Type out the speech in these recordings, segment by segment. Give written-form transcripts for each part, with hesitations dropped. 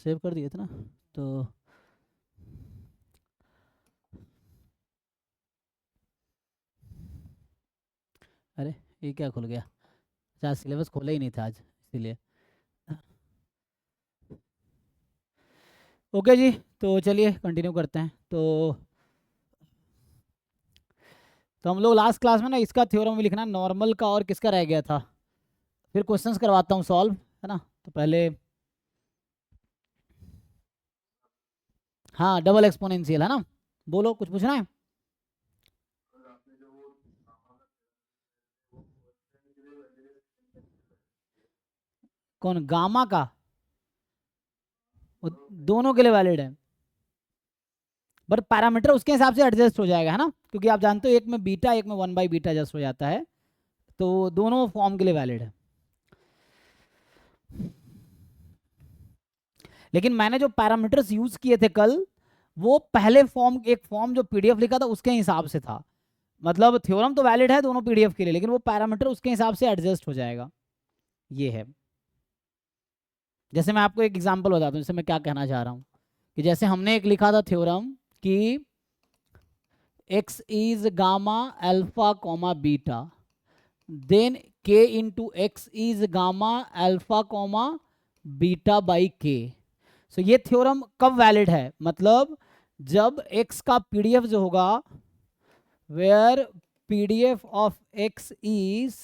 Save कर दिए थे ना, तो अरे ये क्या खुल गया? अच्छा, सिलेबस खोला ही नहीं था आज, इसीलिए। ओके जी, तो चलिए कंटिन्यू करते हैं। तो हम लोग लास्ट क्लास में ना इसका थ्योरम भी लिखना, नॉर्मल का और किसका रह गया था, फिर क्वेश्चंस करवाता हूँ सॉल्व, है ना। तो पहले हाँ, डबल एक्सपोनेंशियल है ना, बोलो कुछ पूछना है। कौन, गामा का? वो दोनों के लिए वैलिड है, बट पैरामीटर उसके हिसाब से एडजस्ट हो जाएगा, है ना, क्योंकि आप जानते हो एक में बीटा, एक में 1/बीटा एडजस्ट हो जाता है, तो दोनों फॉर्म के लिए वैलिड है। लेकिन मैंने जो पैरामीटर्स यूज किए थे कल, वो पहले फॉर्म, एक फॉर्म जो पीडीएफ लिखा था उसके हिसाब से था। मतलब थ्योरम तो वैलिड है दोनों पीडीएफ के लिए, लेकिन वो पैरामीटर उसके हिसाब से एडजस्ट हो जाएगा, ये है। जैसे मैं आपको एक एग्जांपल बताता हूँ, जैसे मैं क्या कहना चाह रहा हूँ, कि जैसे हमने एक लिखा था थ्योरम कि x is gamma alpha comma beta, then k into x is gamma alpha comma beta by k। So ये थ्योरम कब वैलिड है, मतलब जब x का पीडीएफ जो होगा, where PDF of x is,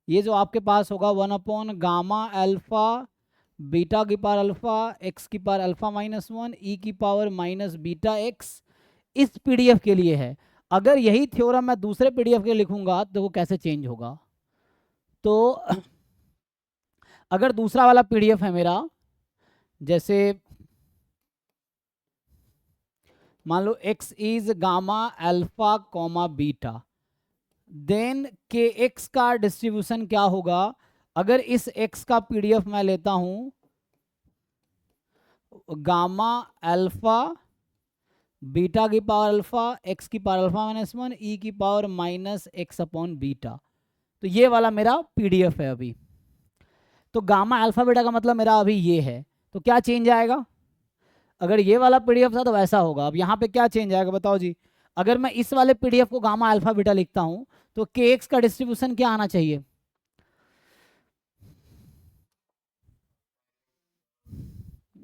ये जो आपके पास होगा 1/गामा अल्फा बीटा की पावर अल्फा एक्स की पावर अल्फा -1 ई की पावर माइनस बीटा एक्स, इस पीडीएफ के लिए है। अगर यही थ्योरम मैं दूसरे पीडीएफ के लिए लिखूंगा तो वो कैसे चेंज होगा, तो अगर दूसरा वाला पीडीएफ है मेरा, जैसे मान लो x is gamma alpha comma beta, then k x का डिस्ट्रीब्यूशन क्या होगा, अगर इस x का पीडीएफ मैं लेता हूं गामा अल्फा बीटा की पावर अल्फा एक्स की पावर अल्फा -1 ई की power minus x upon beta, तो ये वाला मेरा पीडीएफ है अभी। तो गामा अल्फा बीटा का मतलब मेरा अभी ये है, तो क्या चेंज आएगा, अगर ये वाला पीडीएफ था तो वैसा होगा, अब यहाँ पे क्या चेंज आएगा बताओ जी। अगर मैं इस वाले पीडीएफ को गामा अल्फा बीटा लिखता हूँ तो के एक्स का डिस्ट्रीब्यूशन क्या आना चाहिए,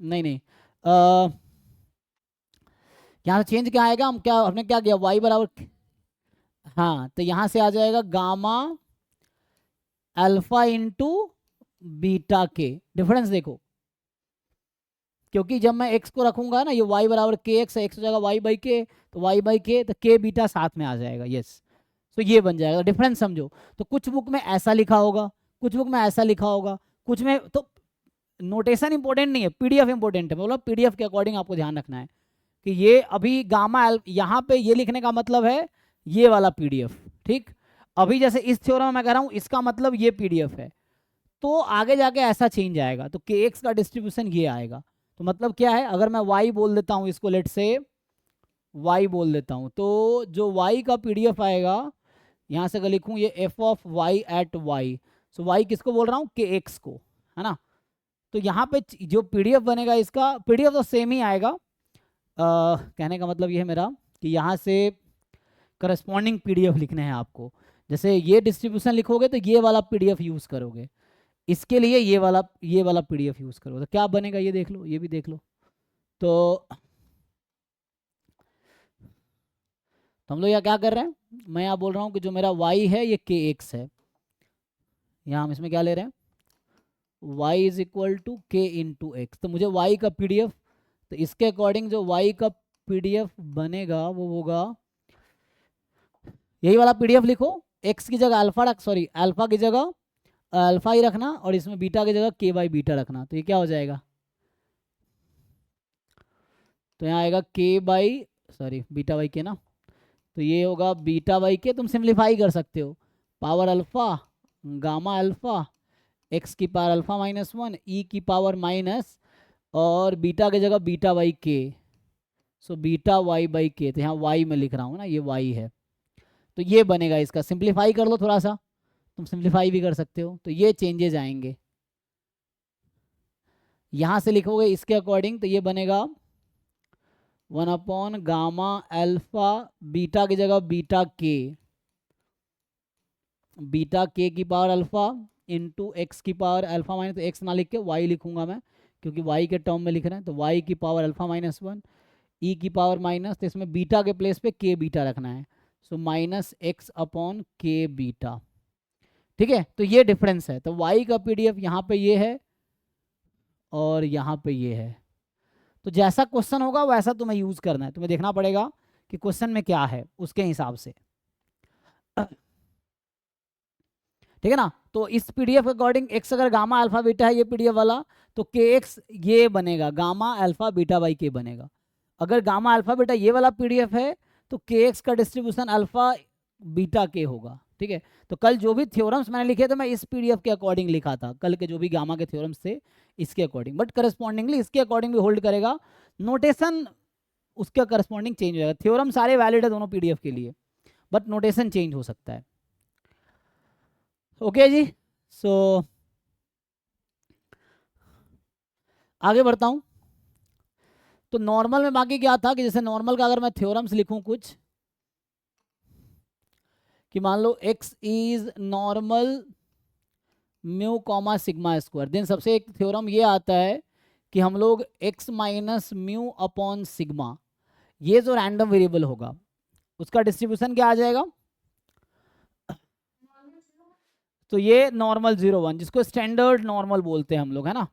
नहीं नहीं, यहाँ से चेंज क्या आएगा, हम क्या, हमने क्या किया, वाई बराबर, हाँ, तो यहाँ से आ जाएगा गामा अल्फा इंटू बीटा के, डिफरेंस देखो, क्योंकि जब मैं x को रखूंगा ना, ये y बराबर के एक्स हो जाएगा y बाई के, तो y बाई के, तो k बीटा साथ में आ जाएगा, यस। तो ये बन जाएगा, डिफरेंस समझो। तो कुछ बुक में ऐसा लिखा होगा, कुछ बुक में ऐसा लिखा होगा, कुछ में तो नोटेशन इंपॉर्टेंट नहीं है, पीडीएफ इंपॉर्टेंट है, मतलब पीडीएफ के अकॉर्डिंग आपको ध्यान रखना है कि ये अभी गामा यहाँ पे ये लिखने का मतलब है ये वाला पीडीएफ, ठीक। अभी जैसे इस थ्योरम में मैं कह रहा हूँ इसका मतलब ये पीडीएफ है, तो आगे जाके ऐसा चेंज आएगा, तो के एक्स का डिस्ट्रीब्यूशन ये आएगा। तो मतलब क्या है, अगर मैं y बोल देता हूँ इसको, लेट से y बोल देता हूँ, तो जो y का पीडीएफ आएगा, यहाँ से अगर लिखूँ ये f of y at y, so y किसको बोल रहा हूँ, के एक्स को, है ना। तो यहाँ पे जो पीडीएफ बनेगा, इसका पीडीएफ तो सेम ही आएगा, कहने का मतलब ये है मेरा कि यहाँ से करस्पॉन्डिंग पीडीएफ लिखने हैं आपको। जैसे ये डिस्ट्रीब्यूशन लिखोगे तो ये वाला पीडीएफ यूज़ करोगे, इसके लिए ये वाला पीडीएफ यूज़ करोगे, तो क्या बनेगा ये देख लो, ये भी देख लो। तो हम लोग यहाँ क्या कर रहे हैं, मैं यहाँ बोल रहा हूँ कि जो मेरा y है ये के एक्स है, यहाँ हम इसमें क्या ले रहे हैं, y इज इक्वल टू के इंटू एक्स, तो मुझे y का पीडीएफ, तो इसके अकॉर्डिंग जो y का पीडीएफ बनेगा वो होगा, यही वाला पीडीएफ लिखो, x की जगह अल्फा रख, सॉरी अल्फा की जगह अल्फा ही रखना, और इसमें बीटा की जगह के बाई बीटा रखना, तो ये क्या हो जाएगा, तो यहाँ आएगा के बाई, सॉरी बीटा बाई के ना, तो ये होगा बीटा बाई के, तुम सिंप्लीफाई कर सकते हो, power alpha gamma alpha x की पावर अल्फा -1 ई की पावर माइनस, और बीटा की जगह बीटा बाई के, सो बीटा वाई बाई के, तो यहाँ वाई में लिख रहा हूँ ना, ये वाई है, तो ये बनेगा, इसका सिंप्लीफाई कर लो थोड़ा सा, तुम सिंप्लीफाई भी कर सकते हो, तो ये चेंजेस आएंगे, यहाँ से लिखोगे इसके अकॉर्डिंग तो ये बनेगा 1 गामा अल्फा, बीटा की जगह बीटा के की पावर अल्फा इंटू एक्स की पावर अल्फा माइनस, तो एक्स ना लिख के वाई लिखूंगा मैं क्योंकि वाई के टर्म में लिख रहे हैं, तो वाई की पावर अल्फा -1 ई की पावर माइनस, तो इसमें बीटा के प्लेस पे के बीटा रखना है, सो -x/के बीटा। ठीक है, तो ये डिफरेंस है। तो y का पीडीएफ यहाँ पे ये है और यहाँ पे ये है। तो जैसा क्वेश्चन होगा वैसा तुम्हें यूज करना है, तुम्हें देखना पड़ेगा कि क्वेश्चन में क्या है उसके हिसाब से। ठीक है ना। तो इस पीडीएफ के अकॉर्डिंग x अगर गामा अल्फा बीटा है ये पीडीएफ वाला, तो kx ये बनेगा गामा अल्फा बीटा बाई के बनेगा। अगर गामा अल्फा बीटा ये वाला पीडीएफ है तो kx का डिस्ट्रीब्यूशन अल्फा बीटा के होगा। ठीक है, तो कल जो भी थ्योरम्स मैंने लिखे थे मैं इस पीडीएफ के अकॉर्डिंग लिखा था, कल के जो भी गामा के थ्योरम्स थे इसके अकॉर्डिंग, बट करस्पॉन्डिंगली इसके अकॉर्डिंग भी होल्ड करेगा, नोटेशन उसके करस्पॉन्डिंग चेंज हो जाएगा। थ्योरम सारे वैलिड है दोनों पीडीएफ के लिए, बट नोटेशन चेंज हो सकता है। ओके जी, सो आगे बढ़ता हूं। तो नॉर्मल में बाकी क्या था कि जैसे नॉर्मल का अगर मैं थ्योरम्स लिखूं कुछ कि मान लो x is normal mu comma sigma square, then सबसे एक थ्योरम ये आता है कि हम लोग x minus mu upon sigma, ये जो रैंडम वेरिएबल होगा उसका डिस्ट्रीब्यूशन क्या आ जाएगा, तो ये नॉर्मल 0 1 जिसको स्टैंडर्ड नॉर्मल बोलते हैं हम लोग, है ना।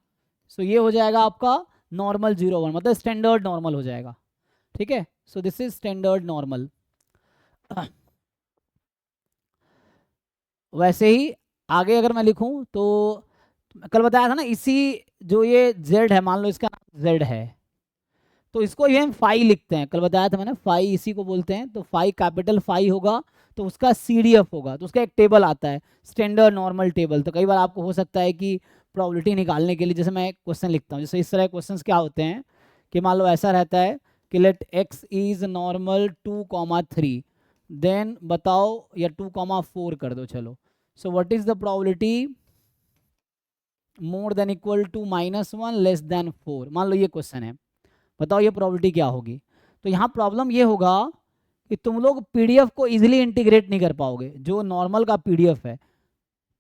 सो ये हो जाएगा आपका नॉर्मल 0 1, मतलब स्टैंडर्ड नॉर्मल हो जाएगा। ठीक है, so this is standard normal. वैसे ही आगे अगर मैं लिखूं तो कल बताया था ना, इसी जो ये z है, मान लो इसका नाम z है, तो इसको ये हम फाई लिखते हैं, कल बताया था मैंने, फाई इसी को बोलते हैं। तो फाई कैपिटल फाई होगा तो उसका CDF होगा, तो उसका एक टेबल आता है स्टैंडर्ड नॉर्मल टेबल। तो कई बार आपको हो सकता है कि प्रोबेबिलिटी निकालने के लिए जैसे मैं एक क्वेश्चन लिखता हूँ, जैसे इस तरह क्वेश्चंस क्या होते हैं कि मान लो ऐसा रहता है कि let x is normal 2,3, then बताओ, या 2,4 कर दो चलो। So what is the probability more than equal to -1 less than 4, मान लो ये क्वेश्चन है, बताओ ये प्रोबेबिलिटी क्या होगी। तो यहाँ प्रॉब्लम ये होगा कि तुम लोग पीडीएफ को इजीली इंटीग्रेट नहीं कर पाओगे, जो नॉर्मल का पीडीएफ है।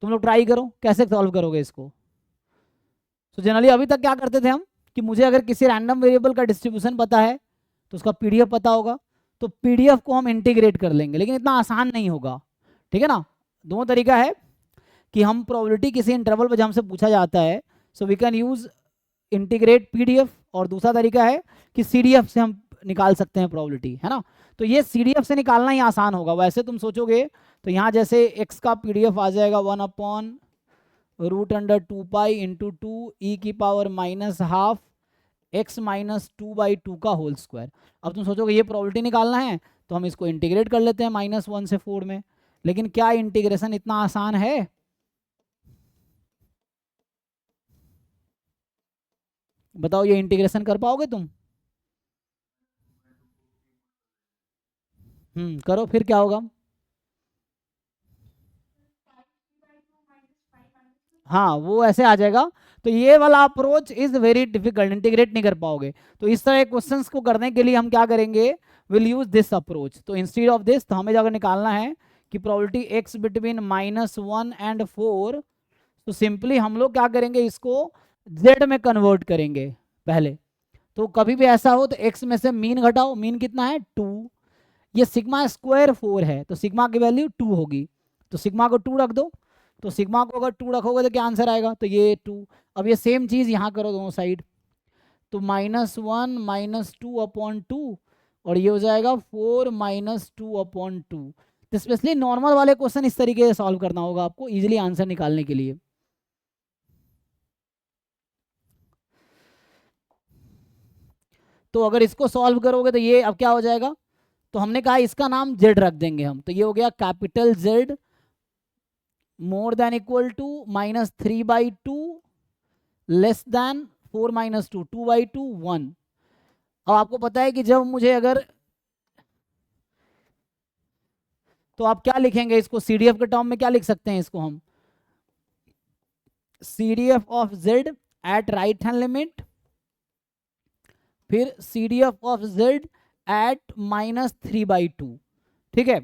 तुम लोग ट्राई करो कैसे सॉल्व करोगे इसको। तो जनरली अभी तक क्या करते थे हम कि मुझे अगर किसी रैंडम वेरिएबल का डिस्ट्रीब्यूशन पता है तो उसका पीडीएफ पता होगा, तो पीडीएफ को हम इंटीग्रेट कर लेंगे, लेकिन इतना आसान नहीं होगा। ठीक है ना, दो तरीका है कि हम प्रोबेबिलिटी किसी इंटरवल पर जब हमसे पूछा जाता है, so we can use integrate PDF, और दूसरा तरीका है कि सीडीएफ से हम निकाल सकते हैं प्रोबेबिलिटी, है ना। तो ये सीडीएफ से निकालना ही आसान होगा। वैसे तुम सोचोगे तो यहाँ जैसे x का पीडीएफ आ जाएगा 1/√2 पाई इंटू 2 ई की पावर -12 x माइनस 2/2 का होल स्क्वायर। अब तुम सोचोगे ये प्रोबेबिलिटी निकालना है तो हम इसको इंटीग्रेट कर लेते हैं -1 से 4 में, लेकिन क्या इंटीग्रेशन इतना आसान है? बताओ ये इंटीग्रेशन कर पाओगे तुम? करो, फिर क्या होगा? हाँ वो ऐसे आ जाएगा। तो ये वाला approach is very difficult, integrate नहीं कर पाओगे। तो इस तरह क्वेश्चंस को करने के लिए हम क्या करेंगे, विल यूज दिस अप्रोच। तो इंस्टेड ऑफ दिस, तो हमें जाकर निकालना है कि प्रोबेबिलिटी x बिटवीन -1 एंड 4, तो सिंपली हम लोग क्या करेंगे, इसको z में कन्वर्ट करेंगे पहले। तो कभी भी ऐसा हो तो x में से मीन घटाओ, मीन कितना है 2, ये सिग्मा स्क्वायर 4 है तो सिग्मा की वैल्यू 2 होगी, तो सिग्मा को 2 रख दो। तो सिग्मा को अगर 2 रखोगे तो क्या आंसर आएगा, तो ये 2। अब ये सेम चीज़ यहाँ करो दोनों साइड, तो -1 -2/2, और ये हो जाएगा 4 -2/2। तो स्पेशली नॉर्मल वाले क्वेश्चन इस तरीके से सॉल्व करना होगा आपको इजीली आंसर निकालने के लिए। तो अगर इसको सॉल्व करोगे तो ये अब क्या हो जाएगा, तो हमने कहा इसका नाम z रख देंगे हम, तो ये हो गया capital Z more than equal to -3/2 less than 4 -2, 2/2 1। अब आपको पता है कि जब मुझे अगर, तो आप क्या लिखेंगे इसको, CDF के टर्म में क्या लिख सकते हैं इसको हम, CDF of Z at right hand limit, फिर C D F of Z at -3/2। ठीक है,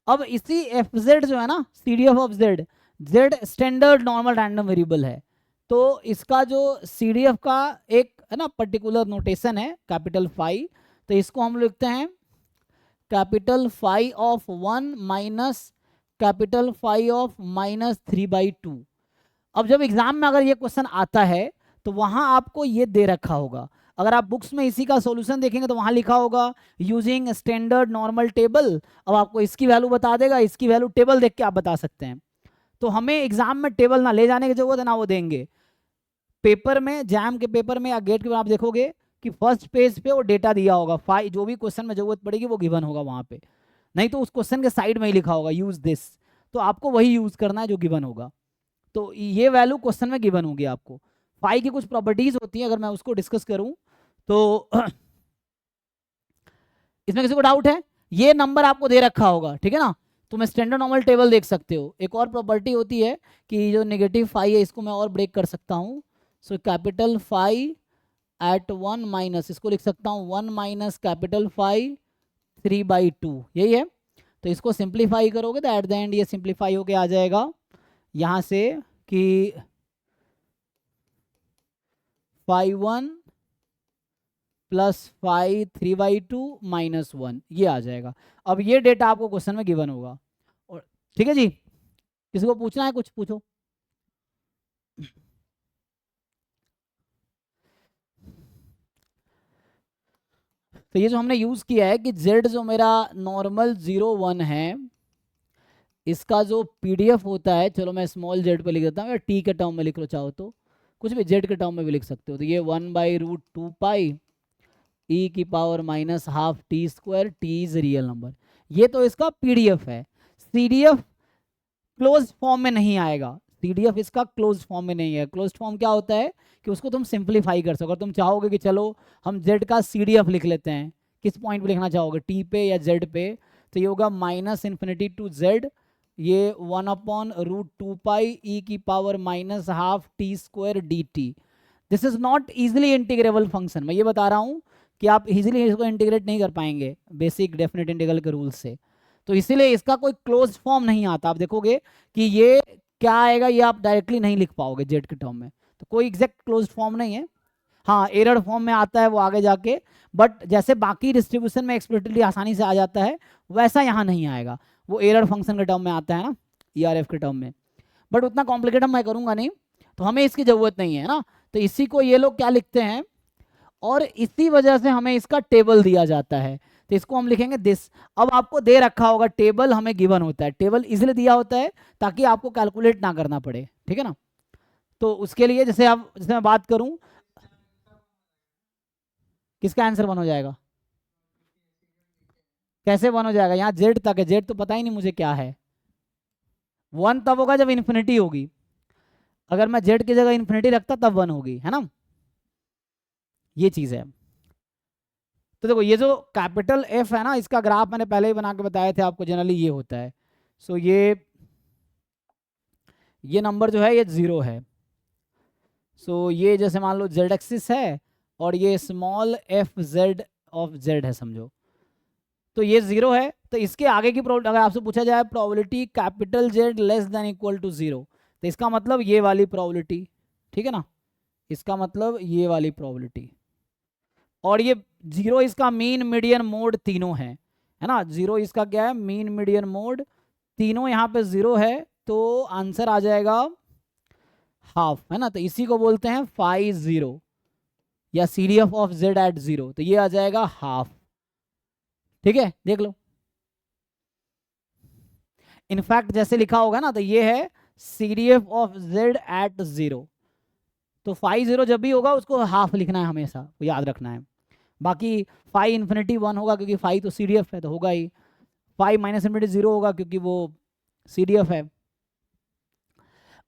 अब इसी एफ जेड जो है ना, C D F of Z, Z standard normal random variable है, तो इसका जो सी डी एफ का एक है ना पर्टिकुलर नोटेशन है कैपिटल फाई, तो इसको हम लिखते हैं capital phi of 1 minus capital phi of -3/2। अब जब एग्जाम में अगर ये क्वेश्चन आता है तो वहां आपको ये दे रखा होगा, अगर आप बुक्स में इसी का सॉल्यूशन देखेंगे तो वहां लिखा होगा यूजिंग स्टैंडर्ड नॉर्मल टेबल। अब आपको इसकी वैल्यू बता देगा, इसकी वैल्यू टेबल देख के आप बता सकते हैं। तो हमें एग्जाम में टेबल ना ले जाने की जरूरत है ना वो देंगे। पेपर में, जैम के पेपर में या गेट के पेपर आप देखोगे कि फर्स्ट पेज पे वो डेटा दिया होगा, फाई जो भी क्वेश्चन में जरूरत पड़ेगी वो गिवन होगा वहां पे, नहीं तो उस क्वेश्चन के साइड में ही लिखा होगा यूज दिस, तो आपको वही यूज करना है जो गिवन होगा। तो ये वैल्यू क्वेश्चन में गिवन होगी आपको। फाई की कुछ प्रॉपर्टीज होती हैं, अगर मैं उसको डिस्कस करूं तो इसमें किसी को डाउट है? ये नंबर आपको दे रखा होगा, ठीक है ना, तो मैं स्टैंडर्ड नॉर्मल टेबल देख सकते हो। एक और प्रॉपर्टी होती है कि जो नेगेटिव फाई है इसको मैं और ब्रेक कर सकता हूँ। So capital phi at 1 minus, इसको लिख सकता हूँ 1 माइनस कैपिटल फाई 3/2, यही है। तो इसको सिंप्लीफाई करोगे तो एट द एंड ये सिंप्लीफाई होके आ जाएगा यहाँ से कि फाई 1 प्लस फाई 3/2 -1, ये आ जाएगा। अब ये डेटा आपको क्वेश्चन में गिवन होगा। और ठीक है जी, किसी को पूछना है? कुछ पूछो। तो ये जो हमने यूज किया है कि z जो मेरा नॉर्मल 0 1 है, इसका जो पीडीएफ होता है, चलो मैं स्मॉल z पे लिख देता हूँ, या t के टर्म में लिख लो चाहो तो, कुछ भी z के टर्म में भी लिख सकते हो। तो ये 1/√2 पाई e की power -12 t², t is real number. ये तो इसका पीडीएफ है। सीडीएफ क्लोज फॉर्म में नहीं आएगा, सीडीएफ इसका क्लोज फॉर्म में नहीं है। क्लोज फॉर्म क्या होता है कि उसको तुम सिंप्लीफाई कर सको। तुम चाहोगे कि चलो हम जेड का सीडीएफ लिख लेते हैं, किस पॉइंट पे लिखना चाहोगे, टी पे या जेड पे, तो ये होगा -∞ टू जेड, ये 1/√2 पाई e की power -12 t² dt। This is not easily integrable function. मैं ये बता रहा हूँ कि आप इजीली इसको इंटीग्रेट नहीं कर पाएंगे बेसिक डेफिनेट इंटीग्रल के रूल से, तो इसीलिए इसका कोई क्लोज फॉर्म नहीं आता। आप देखोगे कि ये क्या आएगा, ये आप डायरेक्टली नहीं लिख पाओगे जेड के टर्म में, तो कोई एग्जैक्ट क्लोज फॉर्म नहीं है। हाँ, एरर फॉर्म में आता है वो आगे जाके, बट जैसे बाकी डिस्ट्रीब्यूशन में एक्सप्लिसिटली आसानी से आ जाता है, वैसा यहाँ नहीं आएगा। वो एरर फंक्शन के टर्म में आता है ना, ERF के टर्म में, बट उतना कॉम्प्लिकेटेड मैं करूँगा नहीं, तो हमें इसकी ज़रूरत नहीं है ना। तो इसी को ये लोग क्या लिखते हैं, और इसी वजह से हमें इसका टेबल दिया जाता है, तो इसको हम लिखेंगे दिस। अब आपको दे रखा होगा, टेबल हमें गिवन होता है, टेबल इसलिए दिया होता है ताकि आपको कैलकुलेट ना करना पड़े, ठीक है ना। तो उसके लिए जैसे मैं बात करूं, किसका आंसर 1 हो जाएगा, कैसे 1 हो जाएगा, यहाँ जेड तक है, जेड तो पता ही नहीं मुझे क्या है। 1 तब होगा जब इन्फिनिटी होगी, अगर मैं जेड की जगह इन्फिनिटी रखता तब 1 होगी, है ना, ये चीज़ है। तो देखो ये जो कैपिटल एफ है ना, इसका ग्राफ मैंने पहले ही बना के बताए थे आपको, जनरली ये होता है। सो ये नंबर जो है ये 0 है। सो ये जैसे मान लो जेड एक्सिस है और ये small f Z of Z है समझो, तो ये 0 है। तो इसके आगे की प्रोबेबिलिटी, अगर आपसे पूछा जाए probability capital Z less than equal to 0, तो इसका मतलब ये वाली प्रोबेबिलिटी, ठीक है ना, इसका मतलब ये वाली प्रोबेबिलिटी। और ये 0 इसका मीन मीडियन मोड तीनों है ना, 0 इसका क्या है, मीन मीडियन मोड तीनों यहाँ पे 0 है, तो आंसर आ जाएगा हाफ, है ना। तो इसी को बोलते हैं फाई 0 या सीडीएफ ऑफ जेड एट 0, तो ये आ जाएगा हाफ, ठीक है, देख लो। इनफैक्ट जैसे लिखा होगा ना, तो ये है सीडीएफ ऑफ जेड एट 0, तो फाई 0 जब भी होगा उसको हाफ लिखना है हमेशा, वो याद रखना है। बाकी फाई इन्फिनिटी 1 होगा क्योंकि फाई तो सीडीएफ है तो होगा ही, फाई माइनस इन्फिनिटी 0 होगा क्योंकि वो सीडीएफ है।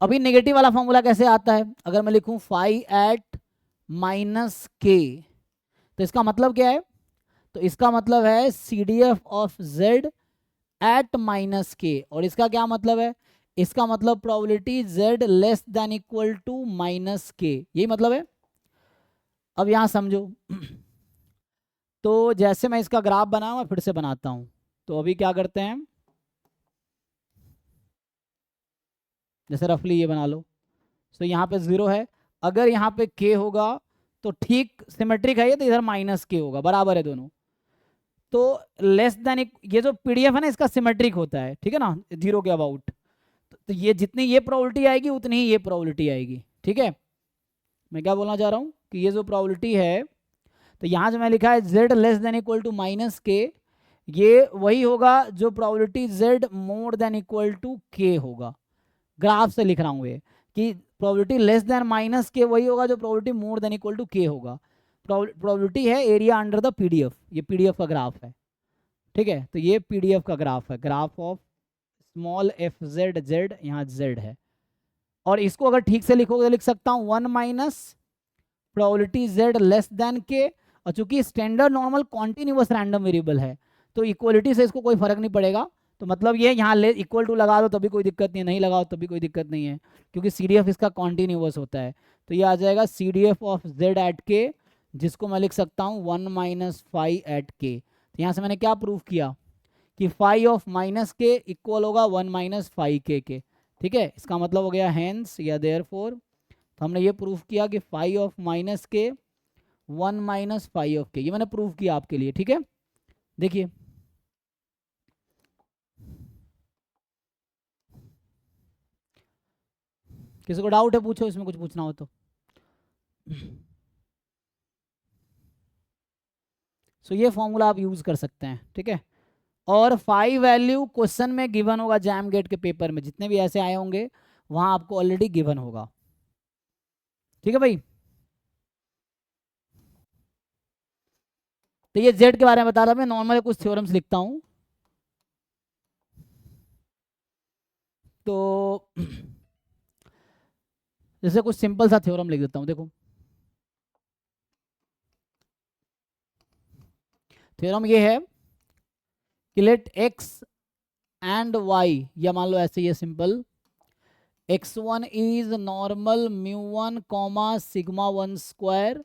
अभी नेगेटिव वाला फॉर्मूला कैसे आता है, अगर मैं लिखूं फाई एट -k, तो इसका मतलब क्या है, तो इसका मतलब है CDF of Z at -k, और इसका क्या मतलब है, इसका मतलब probability z less than equal to minus k, यही मतलब है। अब यहां समझो तो जैसे मैं इसका ग्राफ बनाऊं, मैं फिर से बनाता हूं। तो अभी क्या करते हैं, जैसे रफली ये बना लो। तो यहाँ पे 0 है, अगर यहाँ पे k होगा तो ठीक सिमेट्रिक है ये, तो इधर माइनस के होगा, बराबर है दोनों। तो लेस देन, ये जो पीडीएफ है ना इसका सिमेट्रिक होता है, ठीक है ना, 0 के अबाउट। तो ये जितनी ये प्रोबेबिलिटी आएगी उतनी ही ये प्रोबेबिलिटी आएगी, ठीक है। मैं क्या बोलना चाह रहा हूँ कि ये जो प्रोबेबिलिटी है, तो यहाँ जो मैं लिखा है z less than equal to minus k, ये वही होगा जो probability z more than equal to k होगा। ग्राफ से लिख रहा हूँ ये कि प्रोबेबिलिटी लेस देन माइनस के वही होगा जो probability more than equal to k होगा। प्रोबेबिलिटी है एरिया अंडर द पीडीएफ, ये पीडीएफ का ग्राफ है, ठीक है। तो ये पीडीएफ का ग्राफ है, graph of small f Z, Z यहाँ जेड है। और इसको अगर ठीक से लिखोगे तो लिख सकता हूँ 1 minus probability z less then के, और चूंकि standard normal continuous random variable है तो इक्वलिटी से इसको कोई फर्क नहीं पड़ेगा। तो मतलब ये यहाँ ले इक्वल टू लगा दो तभी कोई दिक्कत नहीं है, नहीं लगाओ तभी कोई दिक्कत नहीं है, क्योंकि CDF इसका कॉन्टिन्यूअस होता है। तो ये आ जाएगा CDF ऑफ z एट के, जिसको मैं लिख सकता हूँ 1 माइनस फाई एट के। तो यहाँ से मैंने क्या प्रूव किया कि फाई ऑफ माइनस के इक्वल होगा 1 माइनस फाई के, ठीक है। इसका मतलब हो गया हैंस या देयरफॉर। तो हमने ये प्रूफ किया कि फाई ऑफ माइनस के 1 माइनस फाई ऑफ के, ये मैंने प्रूफ किया आपके लिए, ठीक है। देखिए किसी को डाउट है पूछो, इसमें कुछ पूछना हो तो। सो ये फॉर्मूला आप यूज कर सकते हैं, ठीक है। और फाई वैल्यू क्वेश्चन में गिवन होगा, जैम गेट के पेपर में जितने भी ऐसे आए होंगे वहां आपको ऑलरेडी गिवन होगा, ठीक है भाई। तो ये जेड के बारे में बता रहा मैं, नॉर्मल कुछ थ्योरम्स लिखता हूं। तो जैसे कुछ सिंपल सा थ्योरम लिख देता हूं, देखो। थ्योरम ये है कि लेट x एंड y, या मान लो ऐसे, ये simple, x1 is normal μ1 comma sigma 1 square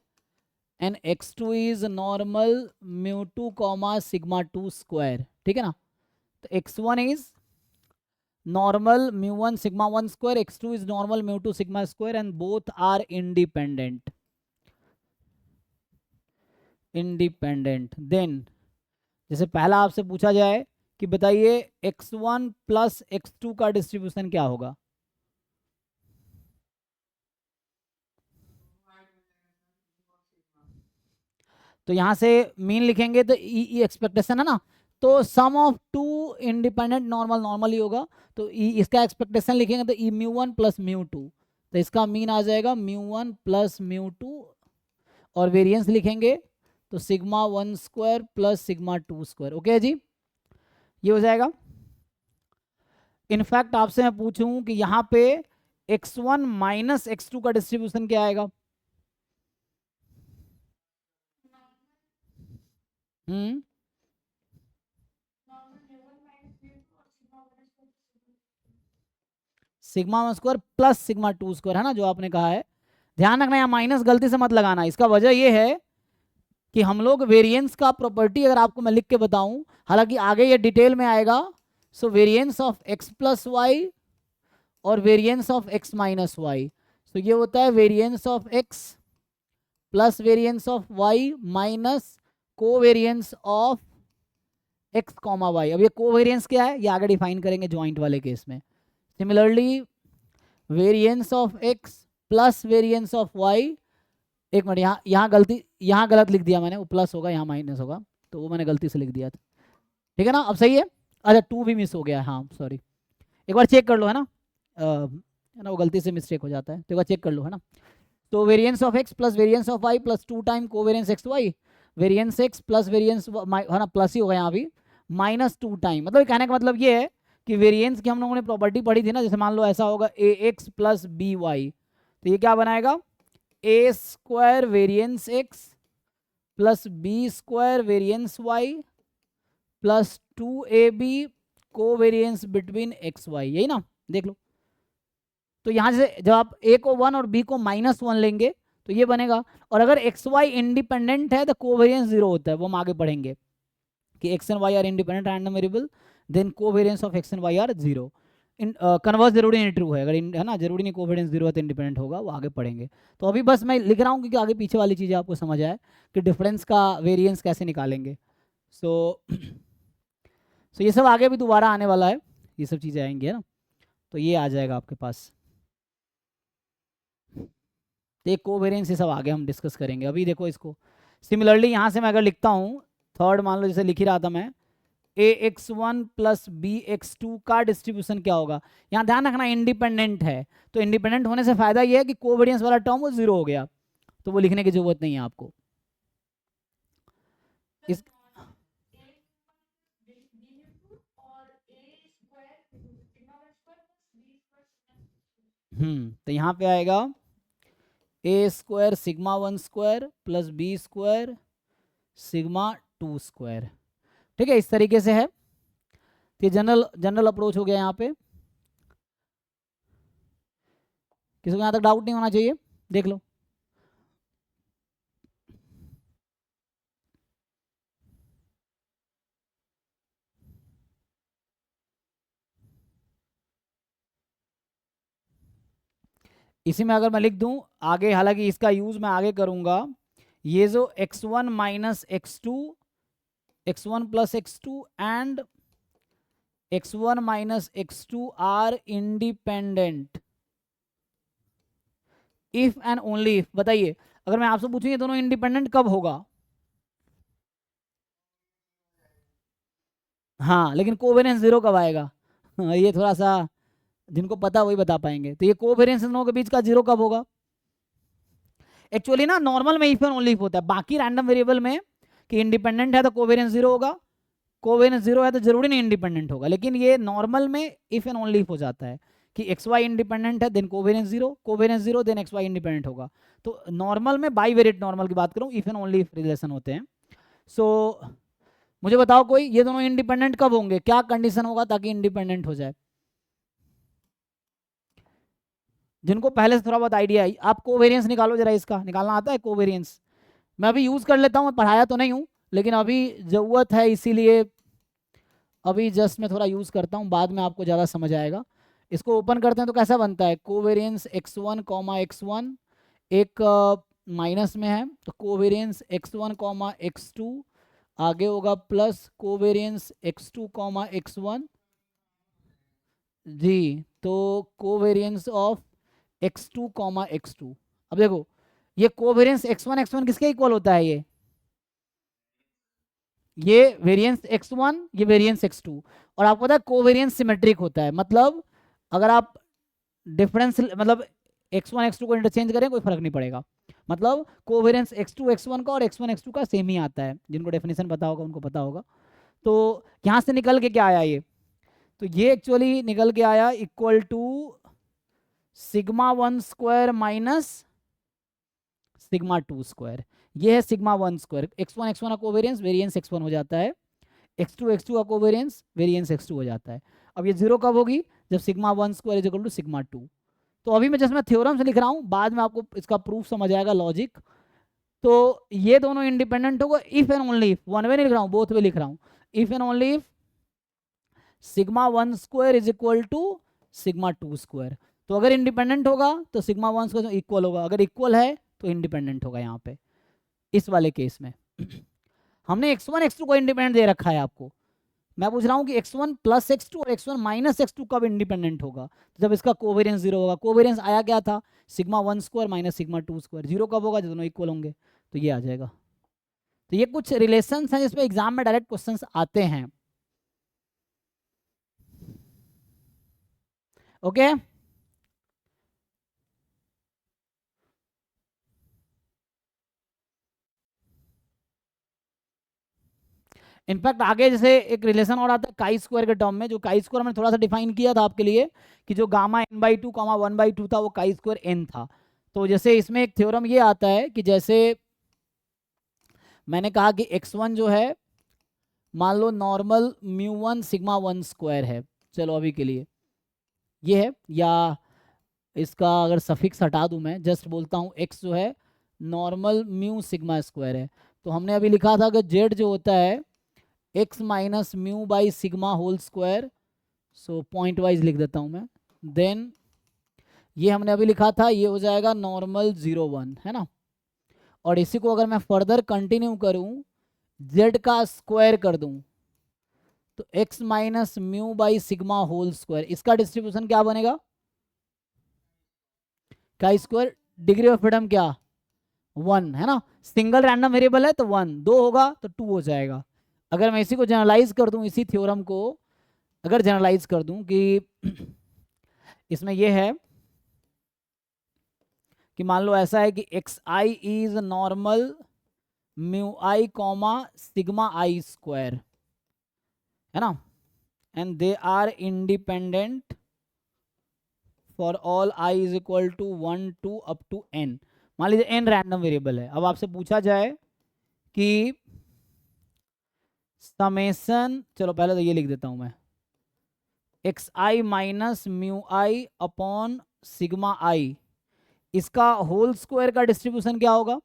and x2 is normal μ2 comma sigma 2 square, ठीक है ना। तो x1 is normal μ1 sigma 1 square, x2 is normal μ2 sigma square and both are independent, then जैसे पहला आपसे पूछा जाए कि बताइए x1 प्लस x2 का डिस्ट्रीब्यूशन क्या होगा। तो यहां से मीन लिखेंगे तो ई एक्सपेक्टेशन है ना, तो sum of two independent normal normal ही होगा। तो इसका एक्सपेक्टेशन लिखेंगे तो ई μ1 प्लस μ2, तो इसका मीन आ जाएगा μ1 प्लस μ2, और वेरिएंस लिखेंगे तो sigma 1 square plus sigma 2 square, okay जी, ये हो जाएगा। इनफैक्ट आपसे मैं पूछूं कि यहाँ पे x1 माइनस x2 का डिस्ट्रीब्यूशन क्या आएगा। Sigma 1 square plus sigma 2 square है ना, जो आपने कहा है। ध्यान रखना यहाँ माइनस गलती से मत लगाना, इसका वजह ये है कि हम लोग वेरिएंस का प्रॉपर्टी अगर आपको मैं लिख के बताऊं, हालांकि आगे ये डिटेल में आएगा। So variance of x plus y और variance of x minus y, तो ये होता है variance of x plus variance of y minus covariance of x comma y. अब ये कोवेरिएंस क्या है ये आगे डिफाइन करेंगे ज्वाइंट वाले केस में। Similarly variance of x plus variance of y, एक मिनट, यहाँ गलती, यहाँ गलत लिख दिया मैंने, वो प्लस होगा यहाँ माइनस होगा, तो वो मैंने गलती से लिख दिया था, ठीक है ना। अब सही है, अच्छा 2 भी मिस हो गया, हाँ सॉरी, एक बार चेक कर लो, है ना, है ना, वो गलती से मिस्टेक हो जाता है, तो एक बार चेक कर लो, है ना। तो variance of x plus variance of y plus 2 time covariance x y, variance x plus variance है ना, प्लस ही होगा यहाँ भी, माइनस 2 टाइम, मतलब कहने का मतलब ये है कि वेरिएंस की हम लोगों ने प्रॉपर्टी पढ़ी थी ना, जैसे मान लो ऐसा होगा ax प्लस by, तो ये क्या बनाएगा a square variance x plus b square variance y plus 2ab covariance between x y, यही ना। देख लो। तो यहाँ से जब आप a को 1 और b को -1 लेंगे तो ये बनेगा। और अगर एक्स वाई इंडिपेंडेंट है तो कोवेरियंस 0 होता है, वो हम आगे पढ़ेंगे कि x and y are independent random variable, then covariance of x and y are 0। Converse जरूरी नहीं ट्रू है, अगर है ना, जरूरी नहीं कोवेरियंस 0 है तो इंडिपेंडेंट होगा, वो आगे पढ़ेंगे। तो अभी बस मैं लिख रहा हूँ क्योंकि आगे पीछे वाली चीज़ें आपको समझ आए कि डिफरेंस का वेरिएंस कैसे निकालेंगे। सो ये सब आगे भी दोबारा आने वाला है, ये सब चीज़ें आएंगी, है ना। तो ये आ जाएगा आपके पास, तो एक कोवेरियंस ये सब आगे हम डिस्कस करेंगे। अभी देखो इसको सिमिलरली यहाँ से मैं अगर लिखता हूँ थर्ड, मान लो जैसे लिख ही रहा था मैं, ax1 प्लस bx2 का डिस्ट्रीब्यूशन क्या होगा। यहाँ ध्यान रखना इंडिपेंडेंट है, तो इंडिपेंडेंट होने से फायदा ये है कि कोवेरियंस वाला टर्म वो 0 हो गया, तो वो लिखने की जरूरत नहीं है आपको। इस तो यहाँ पे आएगा a square sigma 1 square plus b square sigma 2 square. ठीक है, इस तरीके से है। तो ये जनरल अप्रोच हो गया यहाँ पे। किसी को यहाँ तक डाउट नहीं होना चाहिए, देख लो। इसी में अगर मैं लिख दूं आगे, हालांकि इसका यूज मैं आगे करूंगा, ये जो x1 minus x2, x1 plus x2 and x1 minus x2 are independent if and only if. बताइए अगर मैं आपसे पूछूं ये दोनों इंडिपेंडेंट कब होगा। हाँ, लेकिन कोवेरियंस 0 कब आएगा। ये थोड़ा सा जिनको पता वही बता पाएंगे। तो ये कोवेरियंस इन दोनों के बीच का 0 कब होगा। एक्चुअली ना नॉर्मल में इफ एंड ओनली इफ होता है, बाकी रैंडम वेरिएबल में कि इंडिपेंडेंट है तो कोवेरियंस 0 होगा, कोवेरियंस 0 है तो जरूरी नहीं इंडिपेंडेंट होगा। लेकिन ये नॉर्मल में इफ एंड ओनली इफ हो जाता है कि एक्स वाई इंडिपेंडेंट है then covariance 0, covariance 0 then x y independent होगा। तो नॉर्मल में बाईवेरिएट नॉर्मल की बात करूं, if and only if relation होते हैं। सो मुझे बताओ कोई, ये दोनों इंडिपेंडेंट कब होंगे, क्या कंडीशन होगा ताकि इंडिपेंडेंट हो जाए। जिनको पहले से थोड़ा बहुत आइडिया है, आप कोवेरियंस निकालो जरा, इसका निकालना आता है कोवेरियंस। मैं अभी यूज कर लेता हूँ, मैं पढ़ाया तो नहीं हूँ लेकिन अभी जरूरत है इसीलिए अभी जस्ट मैं थोड़ा यूज करता हूँ, बाद में आपको ज़्यादा समझ आएगा। इसको ओपन करते हैं तो कैसा बनता है, कोवेरियंस x1 x1 एक माइनस में है तो कोवेरियंस x1 x2 आगे होगा प्लस कोवेरियंस x2 x1 जी, तो कोवेरियंस ऑफ x2 x2। अब देखो ये कोवेरियंस x1 x1 किसके इक्वल होता है, ये वेरिएंस x1 ये वेरिएंस x2। और आपको पता है कोवेरियंस सिमेट्रिक होता है, मतलब अगर आप डिफरेंस मतलब x1 x2 को इंटरचेंज करें कोई फर्क नहीं पड़ेगा, मतलब कोवेरियंस x2 x1 का और x1 x2 का सेम ही आता है। जिनको डेफिनेशन पता होगा उनको पता होगा। तो यहाँ से निकल के क्या आया ये, तो ये एक्चुअली निकल के आया equal to sigma 1 square minus sigma 2 square. ये है सिग्मा 1 स्क्वायर, x1 x1 का कोवेरियंस वेरिएंस x1 हो जाता है, x2 x2 का कोवेरियंस वेरिएंस x2 हो जाता है। अब ये 0 कब होगी, जब sigma 1 square is equal to sigma 2। तो अभी मैं जस्ट मैं थ्योरम से लिख रहा हूँ, बाद में आपको इसका प्रूफ समझ आएगा, लॉजिक। तो ये दोनों इंडिपेंडेंट होगा if and only if, one way नहीं लिख रहा हूँ बोथ वे लिख रहा हूँ, if and only if sigma 1 square is equal to sigma 2 square. तो अगर इंडिपेंडेंट होगा तो सिग्मा 1 स्क्वायर इक्वल होगा, अगर इक्वल है तो इंडिपेंडेंट होगा। यहाँ पे इस वाले केस में हमने x1 x2 को इंडिपेंडेंट दे रखा है आपको, मैं पूछ रहा हूँ कि x1 प्लस x2 और x1 माइनस x2 कब इंडिपेंडेंट होगा, तो जब इसका कोवेरियंस 0 होगा। कोवेरियंस आया क्या था, sigma 1 square minus sigma 2 square. 0 कब होगा, जब दोनों इक्वल होंगे, तो ये आ जाएगा। तो ये कुछ रिलेशंस हैं जिसपे एग्जाम में डायरेक्ट क्वेश्चंस आते हैं। ओके इनफैक्ट आगे जैसे एक रिलेशन और आता है काई स्क्वायर के टर्म में, जो काई स्क्वायर हमने थोड़ा सा डिफाइन किया था आपके लिए कि जो गामा n/2 1/2 था वो काई स्क्वायर n था। तो जैसे इसमें एक थ्योरम ये आता है कि जैसे मैंने कहा कि x1 जो है मान लो नॉर्मल μ1 सिग्मा 1 स्क्वायर है, चलो अभी के लिए ये है, या इसका अगर सफिक्स हटा दूं मैं, जस्ट बोलता हूँ x जो है नॉर्मल म्यू सिग्मा स्क्वायर है। तो हमने अभी लिखा था कि z जो होता है x minus mu by sigma whole square, so point wise लिख देता हूँ मैं। देन ये हमने अभी लिखा था, ये हो जाएगा नॉर्मल 0 1, है ना। और इसी को अगर मैं फर्दर कंटिन्यू करूँ, z का स्क्वायर कर दूं, तो x minus mu by sigma whole square, इसका डिस्ट्रीब्यूशन क्या बनेगा, का स्क्वायर, डिग्री ऑफ फ्रीडम क्या 1, है ना। सिंगल रैंडम वेरिएबल है तो 1, 2 होगा तो 2 हो जाएगा। अगर मैं इसी को जनरलाइज कर दूं, इसी थ्योरम को अगर जनरलाइज कर दूं कि इसमें यह है कि मान लो ऐसा है कि x i is normal mu i comma sigma i square, है ना, and they are independent for all i is equal to 1 2 up to n। मान लीजिए n रैंडम वेरिएबल है। अब आपसे पूछा जाए कि समेसन, चलो पहले तो ये लिख देता हूं मैं, x i minus mu i upon sigma आई, इसका होल स्क्वायर का डिस्ट्रीब्यूशन क्या होगा।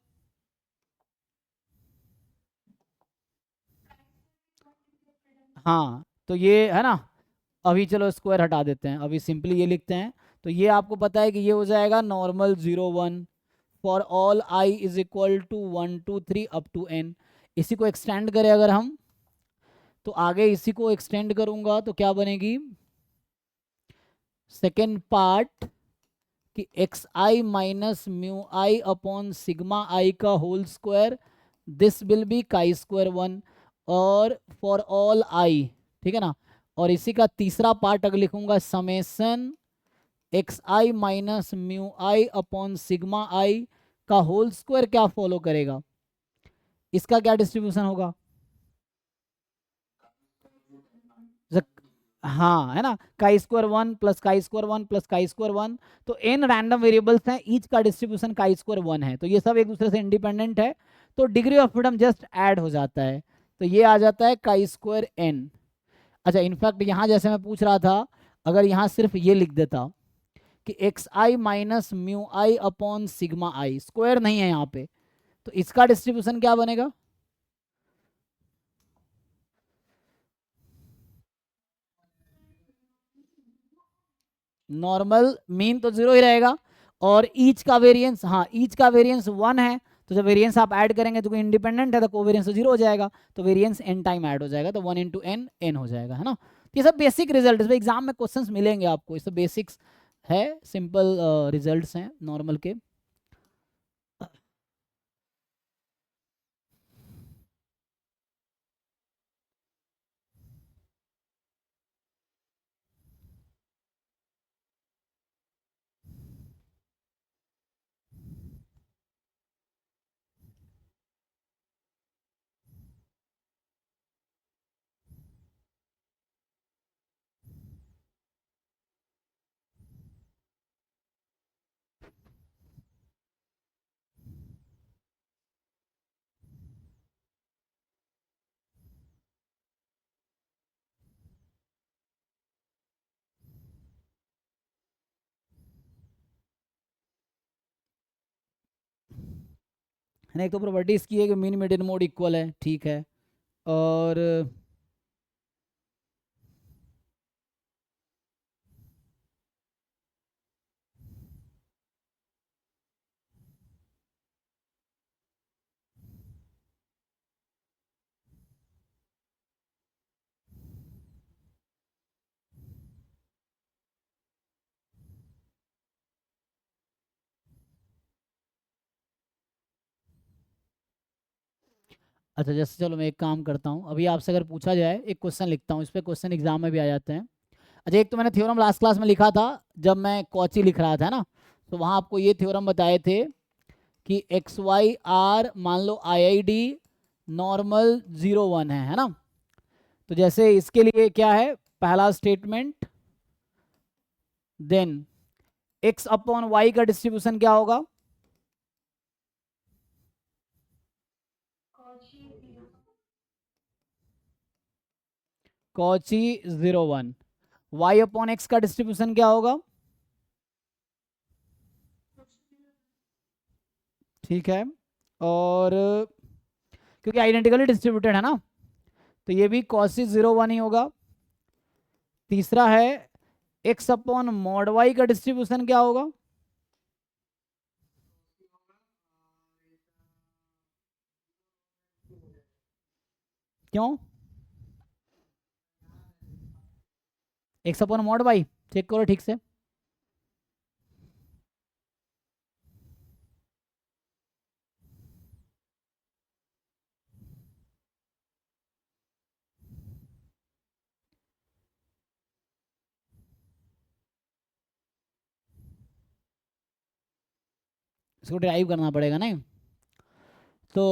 हाँ तो ये है ना, अभी चलो स्क्वायर हटा देते हैं, अभी सिंपली ये लिखते हैं। तो ये आपको पता है कि ये हो जाएगा normal 0 1 for all i is equal to 1 2 3 up to n। इसी को एक्सटेंड करें अगर हम, तो आगे इसी को एक्सटेंड करूंगा तो क्या बनेगी, सेकेंड पार्ट कि x i minus mu i upon sigma i का whole square, this will be chi square 1, और फॉर ऑल आई, ठीक है ना। और इसी का तीसरा पार्ट अगर लिखूंगा, summation x i minus mu i upon sigma i का होल स्क्वायर क्या फॉलो करेगा, इसका क्या डिस्ट्रीब्यूशन होगा। हाँ, है ना, काई square 1 plus chi square 1 plus chi square 1, तो n रैंडम वेरिएबल्स हैं, ईच का डिस्ट्रीब्यूशन काई स्क्वायर 1 है, तो ये सब एक दूसरे से इंडिपेंडेंट है, तो degree of freedom just add हो जाता है, तो ये आ जाता है काई स्क्वायर n। अच्छा, इनफैक्ट यहाँ जैसे मैं पूछ रहा था, अगर यहाँ सिर्फ ये लिख देता कि x i minus mu i upon sigma i, square नहीं है यहाँ पे, तो इसका डिस्ट्रीब्यूशन क्या बनेगा। नॉर्मल मीन तो 0 ही रहेगा, और ईच का वेरिएंस, हाँ ईच का वेरिएंस 1 है, तो जब वेरिएंस आप ऐड करेंगे तो कोई इंडिपेंडेंट है तो कोवेरिएंस तो 0 हो जाएगा, तो वेरिएंस n टाइम ऐड हो जाएगा, तो 1 इंटू एन एन हो जाएगा, है ना। तो ये सब बेसिक रिजल्ट, इसमें एग्जाम में क्वेश्चंस मिलेंगे आपको, ये सब बेसिक्स है, सिंपल रिजल्ट्स हैं नॉर्मल के। है ना, एक तो प्रॉपर्टी इसकी है कि मीन मीडियन मोड इक्वल है, ठीक है, और अच्छा जैसे चलो मैं एक काम करता हूँ, अभी आपसे अगर पूछा जाए, एक क्वेश्चन लिखता हूँ, इस पर क्वेश्चन एग्जाम में भी आ जाते हैं। अच्छा, एक तो मैंने थ्योरम लास्ट क्लास में लिखा था जब मैं कॉची लिख रहा था ना, तो वहाँ आपको ये थ्योरम बताए थे कि एक्स वाई आर मान लो आई आई डी नॉर्मल 0 1 है ना। तो जैसे इसके लिए क्या है, पहला statement, then x upon y का डिस्ट्रीब्यूशन क्या होगा, कॉची 0 1, y अपॉन एक्स का डिस्ट्रीब्यूशन क्या होगा? ठीक है, और क्योंकि आइडेंटिकली डिस्ट्रीब्यूटेड है ना, तो ये भी कॉसी 0 1 ही होगा। तीसरा है एक्स अपॉन मॉड वाई का डिस्ट्रीब्यूशन क्या होगा? क्यों? X upon mod y, check करो ठीक से। इसको ड्राइव करना पड़ेगा नहीं तो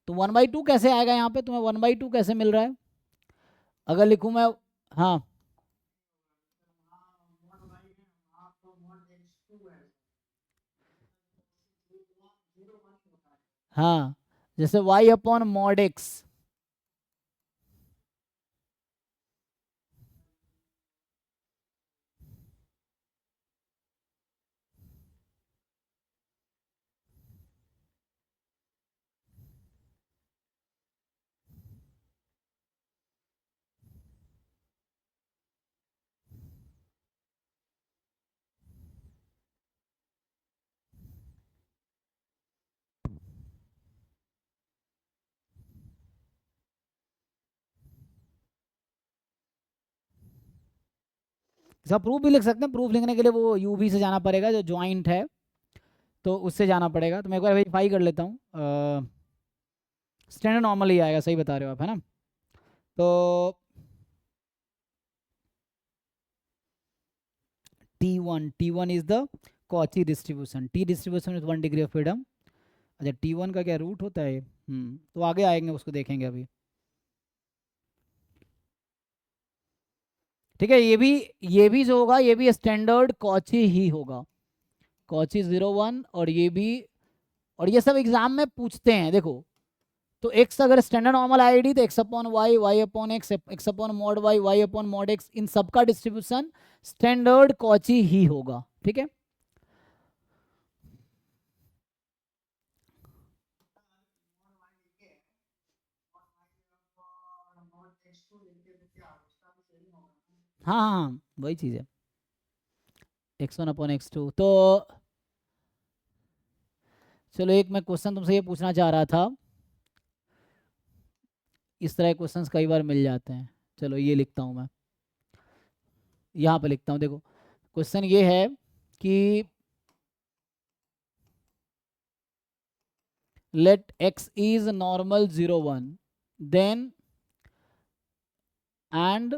तो 1/2 कैसे आएगा यहाँ पे? तुम्हें 1/2 कैसे मिल रहा है अगर लिखूं मैं? हाँ, हाँ, जैसे y अपॉन मॉड एक्स। इसका प्रूफ भी लिख सकते हैं। प्रूफ लिखने के लिए वो यूवी से जाना पड़ेगा, जो ज्वाइंट है, तो उससे जाना पड़ेगा। तो मैं एक बार वेरीफाई कर लेता हूँ। स्टैंडर्ड नॉर्मल ही आएगा, सही बता रहे हो आप, है ना? तो T1 is the Cauchy distribution. T distribution with 1 degree of freedom. अच्छा, T1 का क्या रूट होता है? तो आगे आएंगे, उसको देखेंगे अभी। ठीक है, ये भी जो होगा ये भी स्टैंडर्ड कॉची ही होगा, कॉची 0 1। और ये भी, और ये सब एग्जाम में पूछते हैं, देखो। तो एक्स अगर स्टैंडर्ड नॉर्मल आईडी, तो x upon y, y upon x, x upon mod y, y upon mod x, इन सब का डिस्ट्रीब्यूशन स्टैंडर्ड कॉची ही होगा। ठीक है, हाँ हाँ हाँ, वही चीज़ है, x1 अपॉन x2। तो चलो, एक मैं क्वेश्चन तुमसे ये पूछना चाह रहा था। इस तरह के क्वेश्चंस कई बार मिल जाते हैं। चलो, ये लिखता हूँ मैं, यहाँ पे लिखता हूँ। देखो, क्वेश्चन ये है कि let x is normal 0 1, then and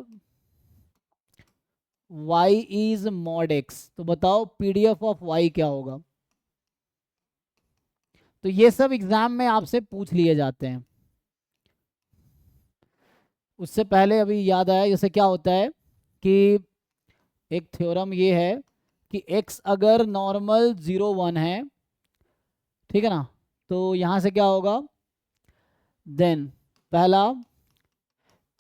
y is mod x, तो बताओ pdf ऑफ y क्या होगा? तो ये सब एग्जाम में आपसे पूछ लिए जाते हैं। उससे पहले अभी याद आया, जैसे क्या होता है कि एक थ्योरम ये है कि x अगर नॉर्मल 0 1 है, ठीक है ना, तो यहाँ से क्या होगा? देन पहला,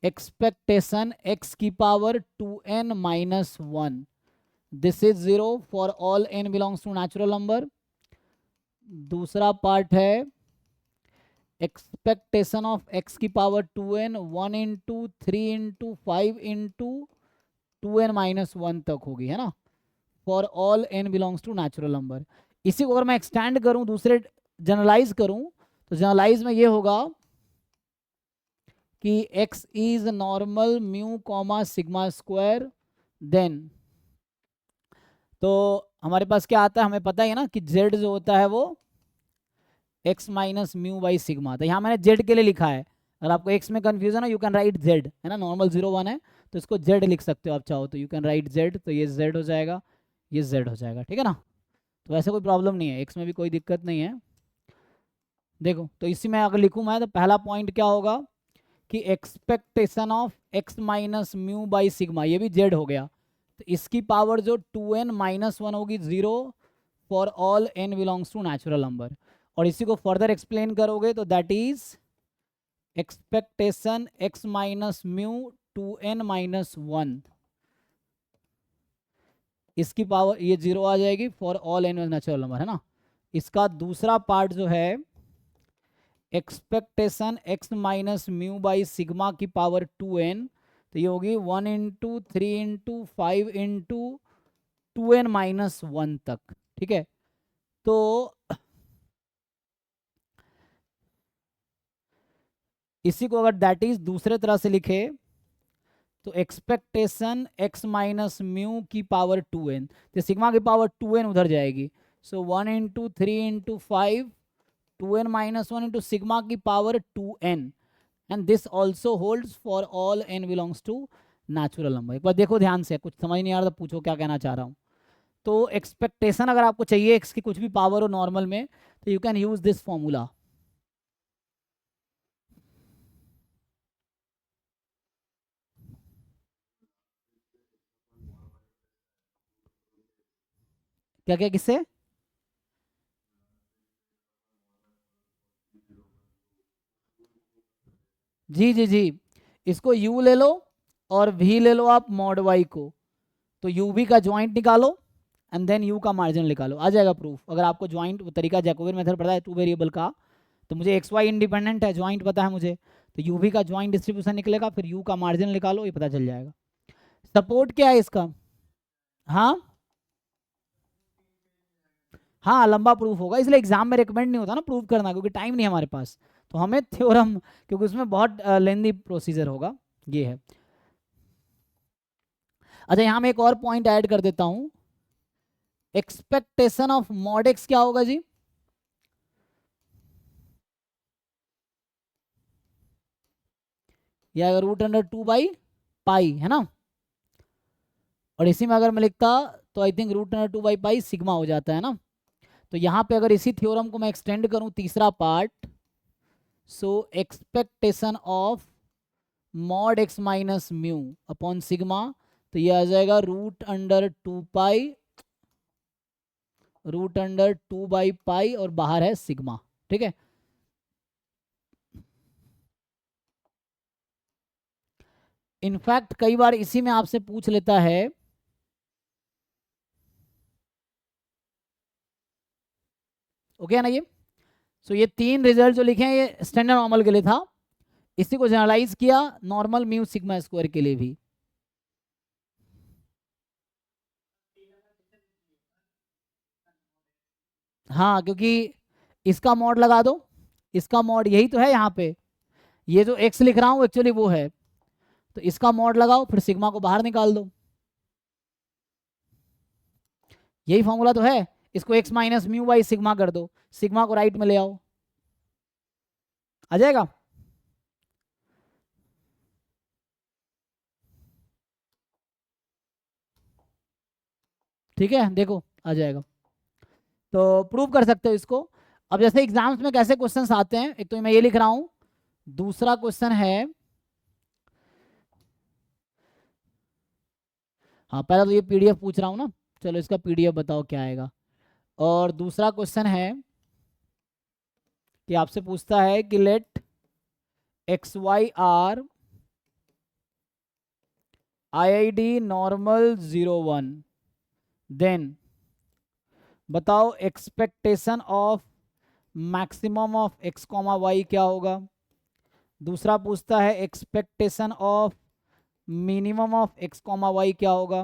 एक्सपेक्टेशन x की power 2n minus 1, this is 0 for all n belongs to natural number. दूसरा पार्ट है एक्सपेक्टेशन ऑफ x की power 2n 1 into 3 into 5 into 2n minus 1 तक होगी, है ना, for all n belongs to natural number. इसी को अगर मैं एक्सटेंड करूं, दूसरे जनरलाइज करूं, तो जनरलाइज में ये होगा कि x is normal mu comma sigma square. Then तो हमारे पास क्या आता है, हमें पता ही है ना कि z जो होता है वो x minus mu by sigma. तो यहाँ मैंने z के लिए लिखा है। अगर आपको x में कंफ्यूजन है, यू कैन राइट z, है ना, नॉर्मल 0 1 है तो इसको z लिख सकते हो आप चाहो तो, यू कैन राइट z। तो ये z हो जाएगा, ये z हो जाएगा, ठीक है ना। तो वैसे कोई प्रॉब्लम नहीं है, x में भी कोई दिक्कत नहीं है। देखो, तो इसी में अगर लिखूँ मैं, तो पहला पॉइंट क्या होगा कि expectation of x minus mu by sigma, ये भी z हो गया। तो इसकी पावर जो 2n माइनस 1 होगी 0 for all n belongs to natural number. और इसी को फर्दर एक्सप्लेन करोगे तो that is expectation x minus mu two n minus 1, इसकी पावर ये 0 आ जाएगी for all n natural number, है ना। इसका दूसरा पार्ट जो है expectation x minus mu by sigma की पावर 2n, तो ये होगी 1 into 3 into 5 into 2n minus 1 तक, ठीक है। तो इसी को अगर दैट इज दूसरे तरह से लिखे तो एक्सपेक्टेशन x माइनस म्यू की पावर 2n, तो सिग्मा की पावर 2n उधर जाएगी, so 1 into 3 into 5 2n minus 1 into sigma की power 2n, and this also holds for all n belongs to natural number. एक बार देखो ध्यान से, कुछ समझ नहीं आ रहा तो पूछो क्या कहना चाह रहा हूँ। तो एक्सपेक्टेशन अगर आपको चाहिए x की कुछ भी पावर हो नॉर्मल में, तो you can use this formula. क्या क्या किससे? जी जी जी, इसको u ले लो और v ले लो आप मॉड y को, तो uv का ज्वाइंट निकालो एंड देन u का मार्जिन निकालो, आ जाएगा प्रूफ। अगर आपको ज्वाइंट तरीका जैकोबियन मेथड पता है टू वेरिएबल का, तो मुझे एक्स वाई इंडिपेंडेंट है, ज्वाइंट पता है मुझे, तो यूवी का ज्वाइंट डिस्ट्रीब्यूशन निकलेगा, फिर यू का मार्जिन निकालो, ये पता चल जाएगा। सपोर्ट क्या है इसका? हाँ हाँ, लंबा प्रूफ होगा, इसलिए एग्जाम में रिकमेंड नहीं होता ना प्रूफ करना, क्योंकि टाइम नहीं है हमारे पास, तो हमें थ्योरम, क्योंकि उसमें बहुत लेंदी प्रोसीजर होगा, ये है। अच्छा, यहाँ मैं एक और पॉइंट ऐड कर देता हूँ, एक्सपेक्टेशन ऑफ मॉड एक्स क्या होगा जी? या रूट अंडर 2/पाई, है ना। और इसी में अगर मैं लिखता तो आई थिंक रूट अंडर 2/पाई सिग्मा हो जाता है ना। तो यहाँ पे अगर इसी थ्योरम को मैं एक्सटेंड करूँ तीसरा part, so expectation of mod x minus mu upon sigma, तो ये आ जाएगा रूट अंडर 2/पाई और बाहर है सिग्मा, ठीक है। इनफैक्ट कई बार इसी में आपसे पूछ लेता है, ओके है ना ये। सो ये तीन रिजल्ट जो लिखे हैं ये स्टैंडर्ड नॉर्मल के लिए था, इसी को जनरलाइज किया नॉर्मल म्यू सिग्मा स्क्वायर के लिए भी। हाँ, क्योंकि इसका मॉड लगा दो, इसका मॉड यही तो है यहाँ पे, ये जो x लिख रहा हूँ एक्चुअली वो है, तो इसका मॉड लगाओ फिर सिग्मा को बाहर निकाल दो, यही फॉर्मूला तो है। इसको x minus mu by sigma कर दो, सिग्मा को राइट में ले आओ, आ जाएगा। ठीक है, देखो आ जाएगा, तो प्रूव कर सकते हो इसको। अब जैसे एग्जाम्स में कैसे क्वेश्चंस आते हैं, एक तो मैं ये लिख रहा हूँ, दूसरा क्वेश्चन है, हाँ पहला तो ये पीडीएफ पूछ रहा हूँ ना, चलो इसका पीडीएफ बताओ क्या आएगा। और दूसरा क्वेश्चन है कि आपसे पूछता है कि let x y are IID normal 0 1, then बताओ expectation of maximum of x comma y क्या होगा। दूसरा पूछता है expectation of minimum of x comma y क्या होगा।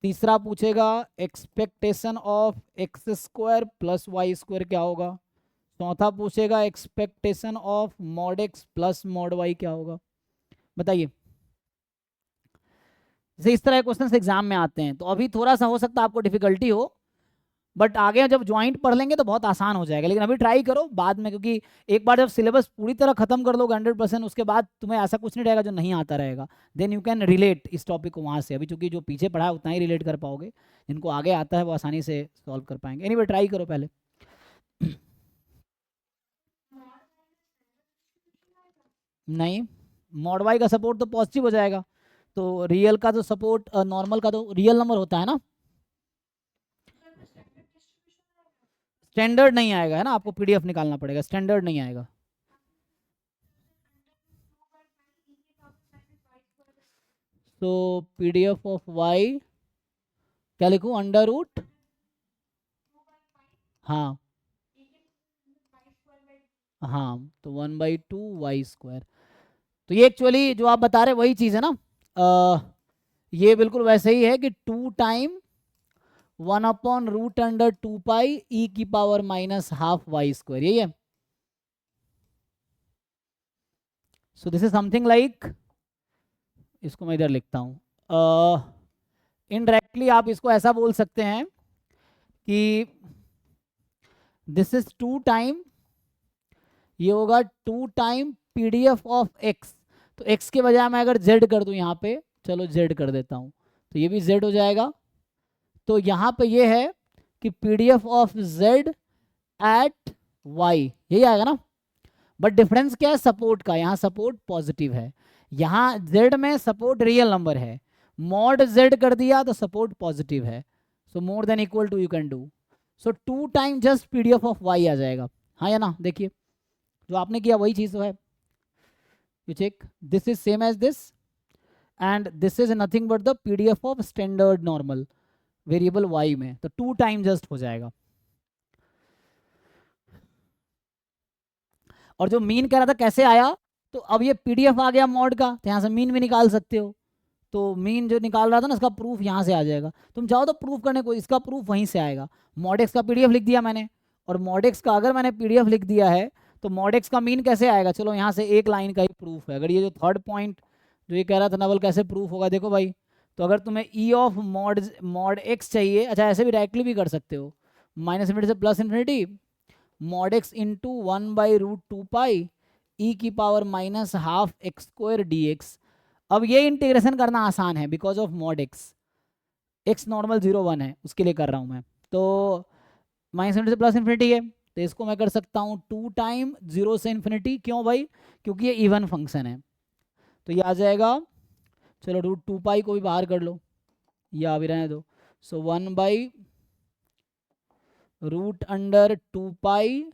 तीसरा पूछेगा expectation of x square plus y square क्या होगा। चौथा पूछेगा expectation of mod x plus mod y क्या होगा। बताइए, जैसे इस तरह के क्वेश्चन एग्जाम में आते हैं, तो अभी थोड़ा सा हो सकता है आपको डिफिकल्टी हो, बट आगे जब ज्वाइंट पढ़ लेंगे तो बहुत आसान हो जाएगा। लेकिन अभी ट्राई करो बाद में, क्योंकि एक बार जब सिलेबस पूरी तरह खत्म कर लोगे 100%, उसके बाद तुम्हें ऐसा कुछ नहीं रहेगा जो नहीं आता रहेगा, देन यू कैन रिलेट इस टॉपिक को वहाँ से। अभी चूंकि जो पीछे पढ़ा है उतना ही रिलेट कर पाओगे, जिनको आगे आता है वो आसानी से सॉल्व कर पाएंगे। एनीवे ट्राई करो पहले। नहीं, मॉड वाई का सपोर्ट तो पॉजिटिव हो जाएगा, तो रियल का तो सपोर्ट नॉर्मल का तो रियल नंबर होता है ना। स्टैंडर्ड नहीं आएगा, है ना, आपको पीडीएफ निकालना पड़ेगा, स्टैंडर्ड नहीं आएगा। तो पीडीएफ ऑफ वाई क्या लिखूं, अंडर रूट, हाँ हाँ, तो 1/2 y²। तो ये एक्चुअली जो आप बता रहे वही चीज़ है ना, ये बिल्कुल वैसे ही है कि 2 टाइम 1/√2 पाई ई की पावर -12 y², यही है। So this is something like, इसको मैं इधर लिखता हूँ, इनडायरेक्टली आप इसको ऐसा बोल सकते हैं कि दिस इज 2 टाइम, ये होगा 2 टाइम पीडीएफ ऑफ एक्स। तो एक्स के बजाय मैं अगर जेड कर दूं यहाँ पे, चलो जेड कर देता हूँ, तो ये भी जेड हो जाएगा। तो यहाँ पे ये है कि PDF of Z at y, यही आएगा ना। बट डिफरेंस क्या है, सपोर्ट का, यहाँ सपोर्ट पॉजिटिव है, यहाँ जेड में सपोर्ट रियल नंबर है, मॉड जेड कर दिया तो सपोर्ट पॉजिटिव है। So more than equal to you can do, so 2 time just PDF of y आ जाएगा, हाँ या ना। देखिए जो आपने किया वही चीज़ तो है, you check this is same as this and this is nothing but the PDF of standard normal variable y में, तो 2 टाइम जस्ट हो जाएगा। और जो मीन कह रहा था कैसे आया, तो अब ये पीडीएफ आ गया मॉड का, तो यहाँ से मीन भी निकाल सकते हो। तो मीन जो निकाल रहा था ना, इसका प्रूफ यहाँ से आ जाएगा, तुम चाहो तो प्रूफ करने को इसका प्रूफ वहीं से आएगा। मॉडेक्स का पीडीएफ लिख दिया मैंने, और मॉडेक्स का अगर मैंने पीडीएफ लिख दिया है तो मॉडेक्स का मीन कैसे आएगा, चलो यहाँ से एक लाइन का ही प्रूफ है। अगर ये जो थर्ड पॉइंट जो ये कह रहा था नवल कैसे प्रूफ होगा, देखो भाई, तो अगर तुम्हें ई ऑफ मॉड एक्स चाहिए, अच्छा ऐसे भी डायरेक्टली भी कर सकते हो, माइनस इन्फिनिटी से plus infinity mod x into 1/√2 पाई ई की पावर -12 x² dx। अब ये इंटीग्रेशन करना आसान है because of mod x, x normal 0 1 है उसके लिए कर रहा हूँ मैं। तो माइनस इन्फिनिटी से प्लस इन्फिनिटी है, तो इसको मैं कर सकता हूँ 2 टाइम 0 से इन्फिनिटी, क्यों भाई, क्योंकि ये इवन फंक्शन है। तो ये आ जाएगा, चलो √2 पाई को भी बाहर कर लो, ये आ भी रहने दो। सो 1/√2 पाई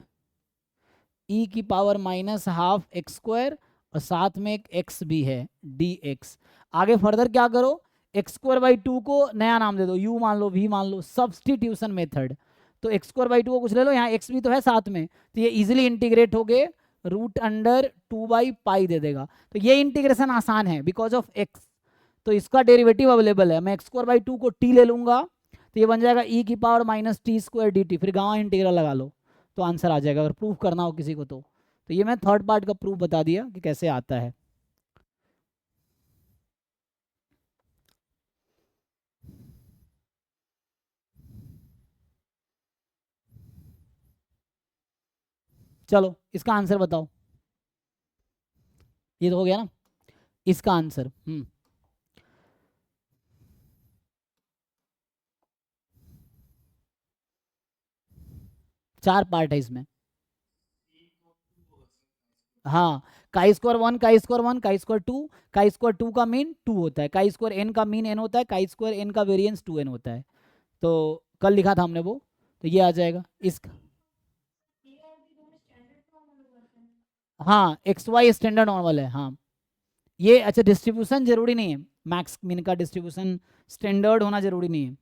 ई की पावर -12 x², और साथ में एक x भी है dx। आगे फर्दर क्या करो, x²/2 को नया नाम दे दो, u मान लो, v मान लो, सब्सटीट्यूशन मेथड। तो x²/2 को कुछ ले लो, यहाँ x भी तो है साथ में, तो ये इजीली इंटीग्रेट हो गए, √2/पाई दे देगा। तो ये इंटीग्रेशन आसान है बिकॉज ऑफ x। तो इसका डेरिवेटिव अवेलेबल है, मैं x²/2 को t ले लूंगा, तो ये बन जाएगा e की पावर -t² dt, फिर गांव इंटीग्रल लगा लो तो आंसर आ जाएगा, अगर प्रूफ करना हो किसी को तो ये मैं थर्ड पार्ट का प्रूफ बता दिया कि कैसे आता है। चलो इसका आंसर बताओ, ये तो हो गया ना इसका आंसर। 4 पार्ट है इसमें, हाँ, काई स्क्वायर 1 काई स्क्वायर 2 का मीन 2 होता है, काई स्क्वायर एन का मीन एन होता है, काई स्क्वायर एन का वेरिएंस 2n होता है। तो कल लिखा था हमने वो, तो ये आ जाएगा इसका, हाँ एक्स वाई स्टैंडर्ड नॉर्मल है, हाँ। ये अच्छा डिस्ट्रीब्यूशन जरूरी नहीं है, मैक्स मिन का डिस्ट्रीब्यूशन स्टैंडर्ड होना जरूरी नहीं है।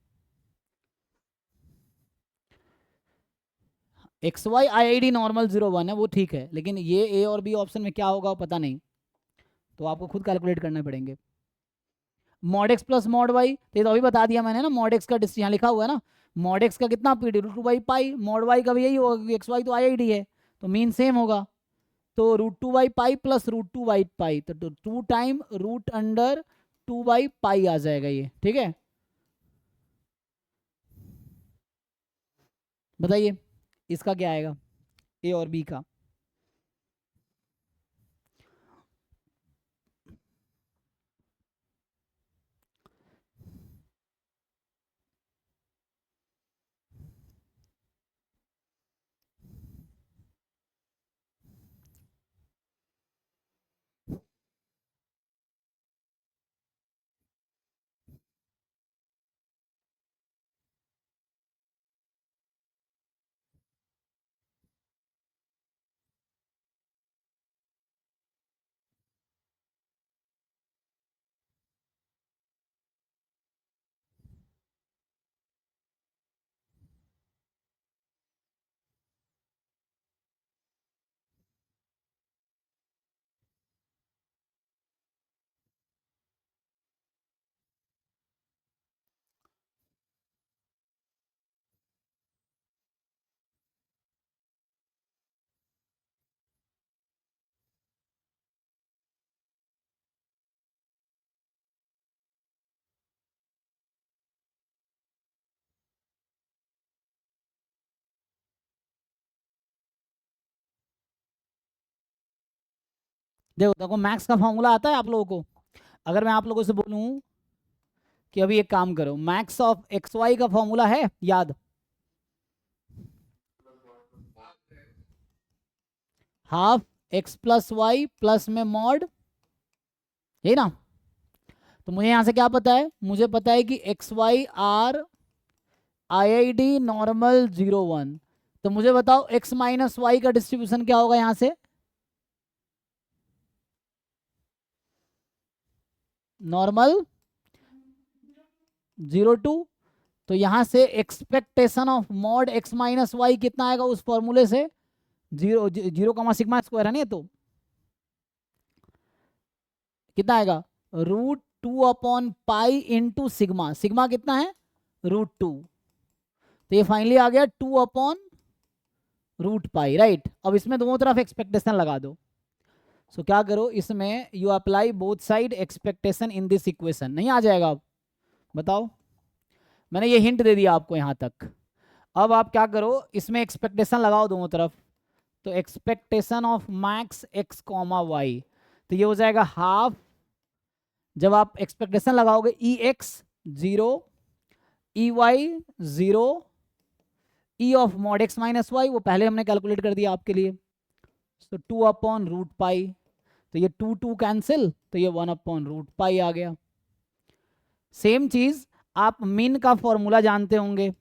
X y i i d normal 0 1 है वो ठीक है, लेकिन ये ए और बी ऑप्शन में क्या होगा वो पता नहीं, तो आपको खुद कैलकुलेट करने पड़ेंगे। Mod x plus mod y, तो ये तो अभी बता दिया मैंने ना, मॉड एक्स का यहाँ लिखा हुआ है ना, मॉड एक्स का कितना पी डी √2/पाई, मॉड वाई का भी यही होगा क्योंकि एक्स वाई तो आई आई डी है, तो मीन सेम होगा। तो √2/पाई प्लस √2/पाई, तो 2 टाइम √2/पाई आ जाएगा ये, ठीक है। बताइए इसका क्या आएगा, ए और बी का। देखो देखो मैक्स का फॉर्मूला आता है आप लोगों को? अगर मैं आप लोगों से बोलूं कि अभी एक काम करो, मैक्स ऑफ एक्स वाई का फॉर्मूला है याद? Half x plus y plus में मॉड, यही ना? तो मुझे यहां से क्या पता है? मुझे पता है कि x y are i i d normal 0 1। तो मुझे बताओ एक्स माइनस वाई का डिस्ट्रीब्यूशन क्या होगा यहां से? नॉर्मल 0 2। तो यहां से expectation of mod x minus y कितना आएगा उस फॉर्मूले से? 0 0 सिग्मा स्क्वायर है ना? तो कितना आएगा? √2/पाई इंटू सिग्मा। सिग्मा कितना है? √2। तो ये फाइनली आ गया 2/√पाई, राइट। अब इसमें दोनों तरफ एक्सपेक्टेशन लगा दो। सो क्या करो, इसमें you apply both side expectation in this equation. नहीं आ जाएगा? अब बताओ, मैंने ये हिंट दे दिया आपको यहाँ तक। अब आप क्या करो, इसमें एक्सपेक्टेशन लगाओ दोनों तरफ। तो expectation of max x comma y, तो ये हो जाएगा हाफ। जब आप एक्सपेक्टेशन लगाओगे E x 0, E y 0, E of mod x minus y वो पहले हमने कैलकुलेट कर दिया आपके लिए। तो 2/√पाई, तो ये 2 2 कैंसिल, तो ये 1/√पाई आ गया। सेम चीज आप मीन का फॉर्मूला जानते होंगे, है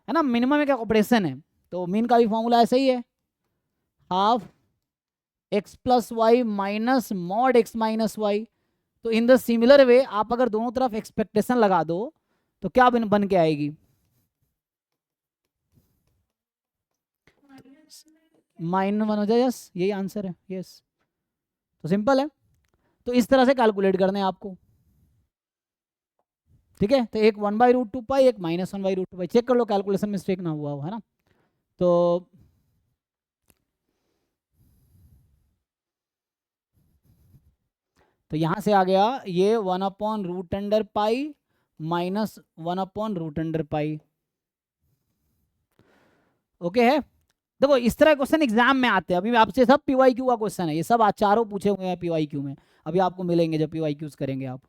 ना? मिनिमम एक ऑपरेशन है, तो मीन का भी फॉर्मूला ऐसा ही है, half x plus y minus mod x minus y. तो इन द सिमिलर वे आप अगर दोनों तरफ एक्सपेक्टेशन लगा दो तो क्या बन के आएगी? -1 हो जाए, यस, यही आंसर है, यस। तो सिंपल है। तो इस तरह से कैलकुलेट करने हैं आपको, ठीक है? तो एक 1/√2 पाई, एक -1/√2 पाई। चेक कर लो कैलकुलेशन मिस्टेक ना हुआ हो, है ना? तो यहाँ से आ गया ये 1/√पाई -1/√पाई। ओके है? देखो इस तरह क्वेश्चन एग्जाम में आते हैं। अभी आपसे सब पीवाई क्यू का क्वेश्चन है, ये सब चारों पूछे हुए हैं पीवाई क्यू में। अभी आपको मिलेंगे जब पीवाई क्यूज करेंगे आप।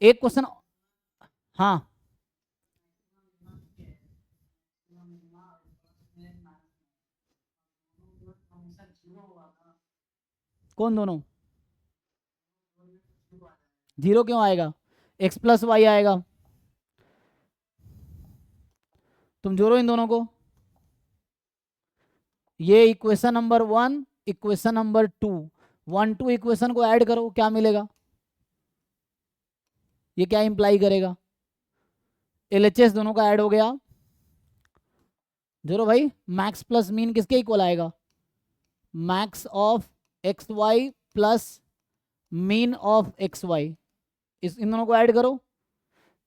एक क्वेश्चन, हाँ, कौन दोनों? 0 क्यों आएगा? एक्स प्लस वाई आएगा। तुम जोड़ो इन दोनों को, ये equation number 1, equation number 2, 1 2 equation को ऐड करो, क्या मिलेगा? ये क्या इंप्लाई करेगा? एलएचएस दोनों का ऐड हो गया। जोड़ो भाई, मैक्स प्लस मीन किसके इक्वल आएगा? Max of x y plus mean of x y. इन दोनों को ऐड करो,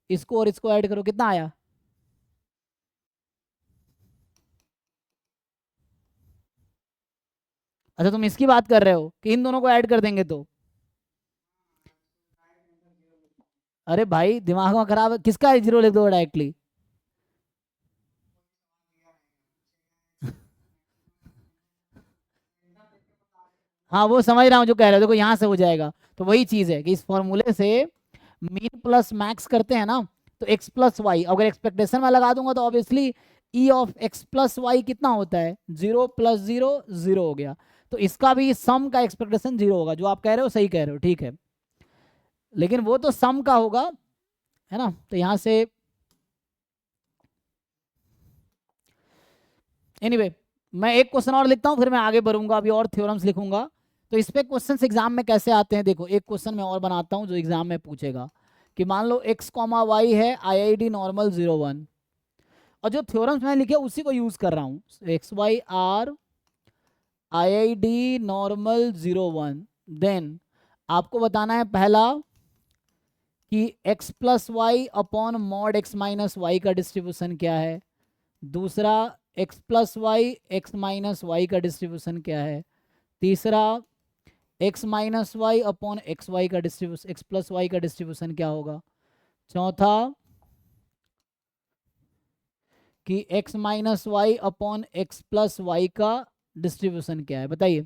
इसको और इसको ऐड करो, कितना आया? अच्छा तुम इसकी बात कर रहे हो कि इन दोनों को ऐड कर देंगे तो? अरे भाई दिमाग में खराब है, किसका 0 लिख दो डायरेक्टली। हाँ वो समझ रहा हूँ जो कह रहे हो, देखो यहाँ से हो जाएगा। तो वही चीज़ है कि इस फॉर्मूले से मीन प्लस मैक्स करते हैं ना, तो एक्स प्लस वाई अगर एक्सपेक्टेशन में लगा दूंगा तो obviously E of x plus y कितना होता है? 0 + 0 0 हो गया। तो इसका भी सम का एक्सपेक्टेशन 0 होगा। जो आप कह रहे हो सही कह रहे हो, ठीक है, लेकिन वो तो सम का होगा, है ना? तो यहाँ से एनीवे मैं एक क्वेश्चन और लिखता हूँ, फिर मैं आगे बढ़ूंगा, अभी और थ्योरम्स लिखूंगा। तो इस पे क्वेश्चन एग्जाम में कैसे आते हैं देखो, एक क्वेश्चन मैं और बनाता हूँ जो एग्जाम में पूछेगा कि मान लो x कॉमा वाई है, IID नॉर्मल 0 1, और जो थ्योरम्स मैंने लिखे उसी को यूज कर रहा हूँ, x y are IID normal 0 1। Then आपको बताना है पहला कि x plus y upon mod x minus y का डिस्ट्रीब्यूशन क्या है। दूसरा x plus y x minus y का डिस्ट्रीब्यूशन क्या है। तीसरा x minus y upon x y का डिस्ट्रीब्यूशन, एक्स प्लस वाई का डिस्ट्रीब्यूशन क्या होगा। चौथा कि x minus y upon x plus y का डिस्ट्रीब्यूशन क्या है, बताइए।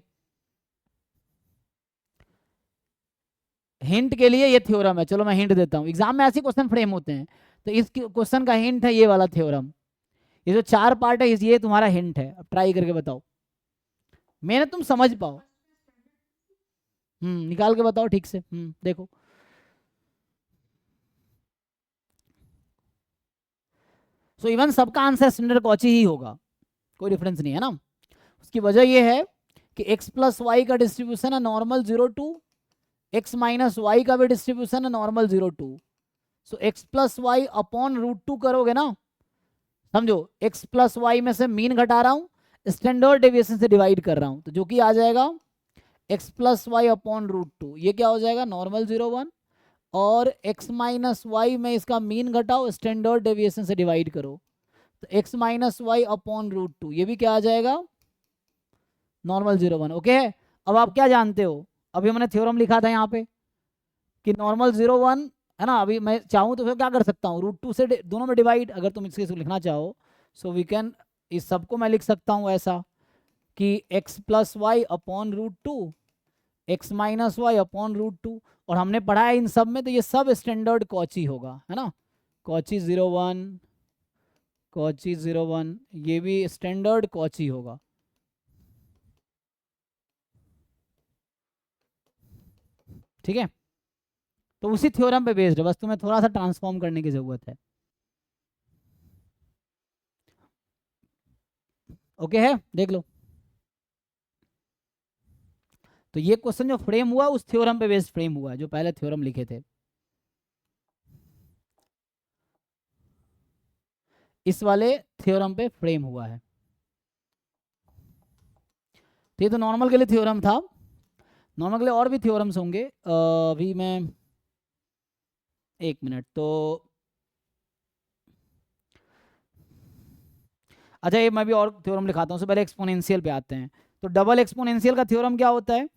हिंट के लिए ये थ्योरम है, चलो मैं हिंट देता हूँ, एग्जाम में ऐसे क्वेश्चन फ्रेम होते हैं, तो इस क्वेश्चन का हिंट है ये वाला थ्योरम। ये जो 4 पार्ट है ये तुम्हारा हिंट है, अब ट्राई करके बताओ, मैंने तुम समझ पाओ। निकाल के बताओ ठीक से। देखो सो इवन सबका आंसर स्टैंडर्ड कॉची ही होगा, कोई डिफरेंस नहीं है ना। उसकी वजह ये है कि x प्लस वाई का डिस्ट्रीब्यूशन है normal 0 to x minus y का भी डिस्ट्रीब्यूशन है normal 0 to, so x plus y upon √2 करोगे ना, समझो x प्लस वाई में से मीन घटा रहा हूँ, स्टैंडर्ड डेविएशन से डिवाइड कर रहा हूँ, तो जो कि आ जाएगा x प्लस वाई अपॉन √2, ये क्या हो जाएगा नॉर्मल 0 1, और x माइनस वाई में इसका मीन घटाओ, स्टैंडर्ड डेविएशन से डिवाइड करो, तो x माइनस वाई अपॉन √2, ये भी क्या आ जाएगा नॉर्मल 0 1। ओके, अब आप क्या जानते हो, अभी मैंने थ्योरम लिखा था यहाँ पे कि नॉर्मल 0 1 है ना, अभी मैं चाहूँ तो फिर क्या कर सकता हूँ, √2 से दोनों में डिवाइड, अगर तुम इसके लिखना चाहो सो वी कैन, इस सबको मैं लिख सकता हूँ ऐसा कि x plus y upon √2, x minus y upon √2, और हमने पढ़ा है इन सब में तो ये सब स्टैंडर्ड कॉची होगा, है ना, कॉची 0 1, कॉची 0 1, ये भी स्टैंडर्ड कॉची होगा। ठीक है, तो उसी थ्योरम पे बेस्ड है, बस तुम्हें थोड़ा सा ट्रांसफॉर्म करने की जरूरत है। ओके है, देख लो। तो ये क्वेश्चन जो फ्रेम हुआ उस थ्योरम पे बेस्ड फ्रेम हुआ है, जो पहले थ्योरम लिखे थे, इस वाले थ्योरम पे फ्रेम हुआ है। तो ये तो नॉर्मल के लिए थ्योरम था, नॉर्मल के लिए और भी थ्योरम्स होंगे, अभी मैं 1 मिनट तो, अच्छा ये मैं भी और थ्योरम लिखाता हूँ, उससे पहले एक्सपोनेंशियल पे आते हैं। तो डबल एक्सपोनेंशियल का थ्योरम क्या होता है,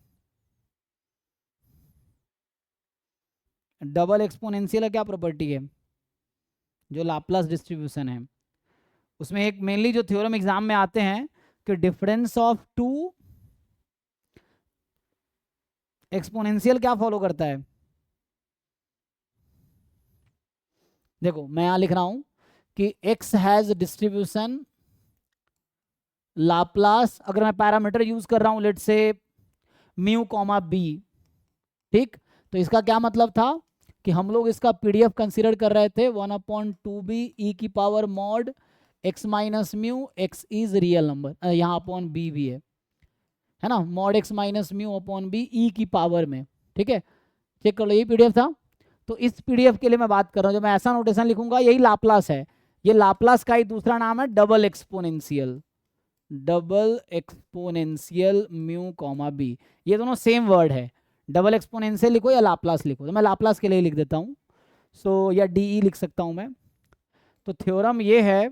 डबल एक्सपोनेंशियल का क्या प्रॉपर्टी है, जो लाप्लास डिस्ट्रीब्यूशन है उसमें एक मेनली जो थ्योरम एग्जाम में आते हैं कि डिफरेंस ऑफ टू एक्सपोनेंशियल क्या फॉलो करता है। देखो मैं यहां लिख रहा हूं कि x हैज डिस्ट्रीब्यूशन लाप्लास, अगर मैं पैरामीटर यूज कर रहा हूं लेट से म्यू कॉमा बी, ठीक, तो इसका क्या मतलब था कि हम लोग इसका पीडीएफ कंसीडर कर रहे थे 1/2b e की power mod x minus mu, x is real number, यहाँ अपॉन b भी है ना, mod x minus mu upon b e की पावर में, ठीक है, चेक कर लो यही पीडीएफ था। तो इस पीडीएफ के लिए मैं बात कर रहा हूँ, जो मैं ऐसा नोटेशन लिखूंगा यही लाप्लास है, ये लाप्लास का ही दूसरा नाम है double exponential, double exponential mu comma b, ये दोनों सेम वर्ड है, डबल एक्सपोनेंशियल लिखो या लाप्लास लिखो, तो मैं लाप्लास के लिए लिख देता हूँ, सो या डीई लिख सकता हूँ मैं। तो थ्योरम ये है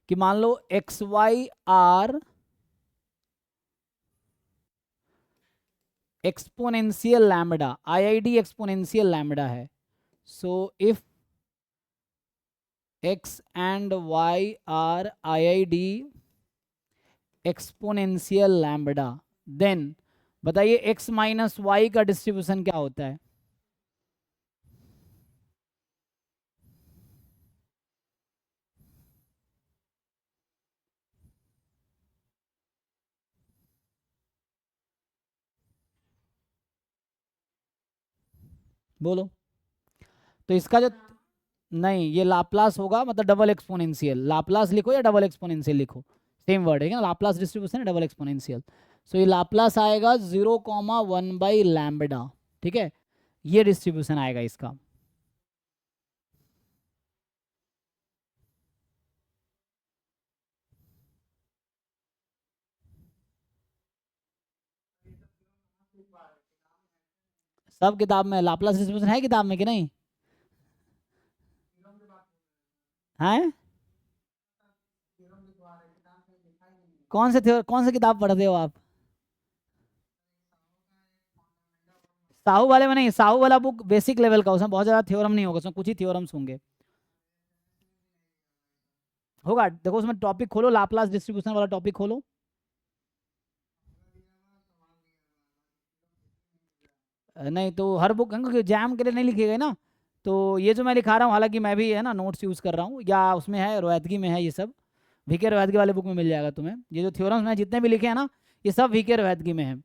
कि मान लो x y are exponential lambda, IID exponential lambda है, so if x and y are IID exponential lambda, then बताइए x माइनस वाई का डिस्ट्रीब्यूशन क्या होता है, बोलो। तो इसका जो, नहीं ये लाप्लास होगा, मतलब डबल एक्सपोनेंशियल, लाप्लास लिखो या डबल एक्सपोनेंशियल लिखो, सेम वर्ड है क्या, लाप्लास डिस्ट्रीब्यूशन है डबल एक्सपोनेंशियल, सो ये लाप्लास आएगा 0,1/लैम्बडा, ठीक है, ये डिस्ट्रीब्यूशन आएगा इसका। सब किताब में लाप्लास डिस्ट्रीब्यूशन है, किताब में कि नहीं है, कौन से किताब पढ़ते हो आप, साहू वाले में नहीं, साहू वाला बुक बेसिक लेवल का, उसमें बहुत ज़्यादा थ्योरम नहीं होगा, उसमें कुछ ही थ्योरम्स होंगे, होगा, देखो उसमें टॉपिक खोलो, लाप्लास डिस्ट्रीब्यूशन वाला टॉपिक खोलो, नहीं तो हर बुक एग्जाम के लिए नहीं लिखे गए ना, तो ये जो मैं लिखा रहा हूँ, हालांकि मैं भी है ना नोट्स यूज़ कर रहा हूँ, या उसमें है रोहतगी में है ये सब, वीके रोहतगी वाले बुक में मिल जाएगा तुम्हें। ये जो थ्योरम्स मैं जितने भी लिखे हैं ना, ये सब वीके रोहतगी में है।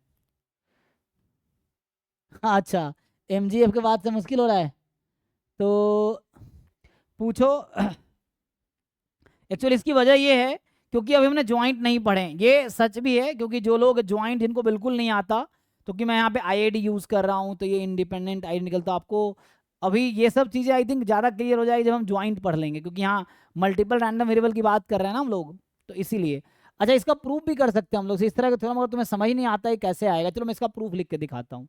अच्छा, एमजीएफ के बाद से मुश्किल हो रहा है, तो पूछो। एक्चुअली इसकी वजह ये है क्योंकि अभी हमने ज्वाइंट नहीं पढ़े। ये सच भी है क्योंकि जो लोग ज्वाइंट जिनको बिल्कुल नहीं आता, तो कि मैं यहाँ पे आईआईडी यूज़ कर रहा हूँ तो ये इंडिपेंडेंट आई निकलता आपको। अभी ये सब चीज़ें आई थिंक ज़्यादा क्लियर हो जाएगी जब हम ज्वाइंट पढ़ लेंगे, क्योंकि यहाँ मल्टीपल रैंडम वेरिएबल की बात कर रहे हैं ना हम लोग, तो इसीलिए। अच्छा, इसका प्रूफ भी कर सकते हैं हम लोग इस तरह का थ्योरम, अगर तुम्हें समझ नहीं आता है कैसे आएगा, चलो मैं इसका प्रूफ लिख के दिखाता हूँ।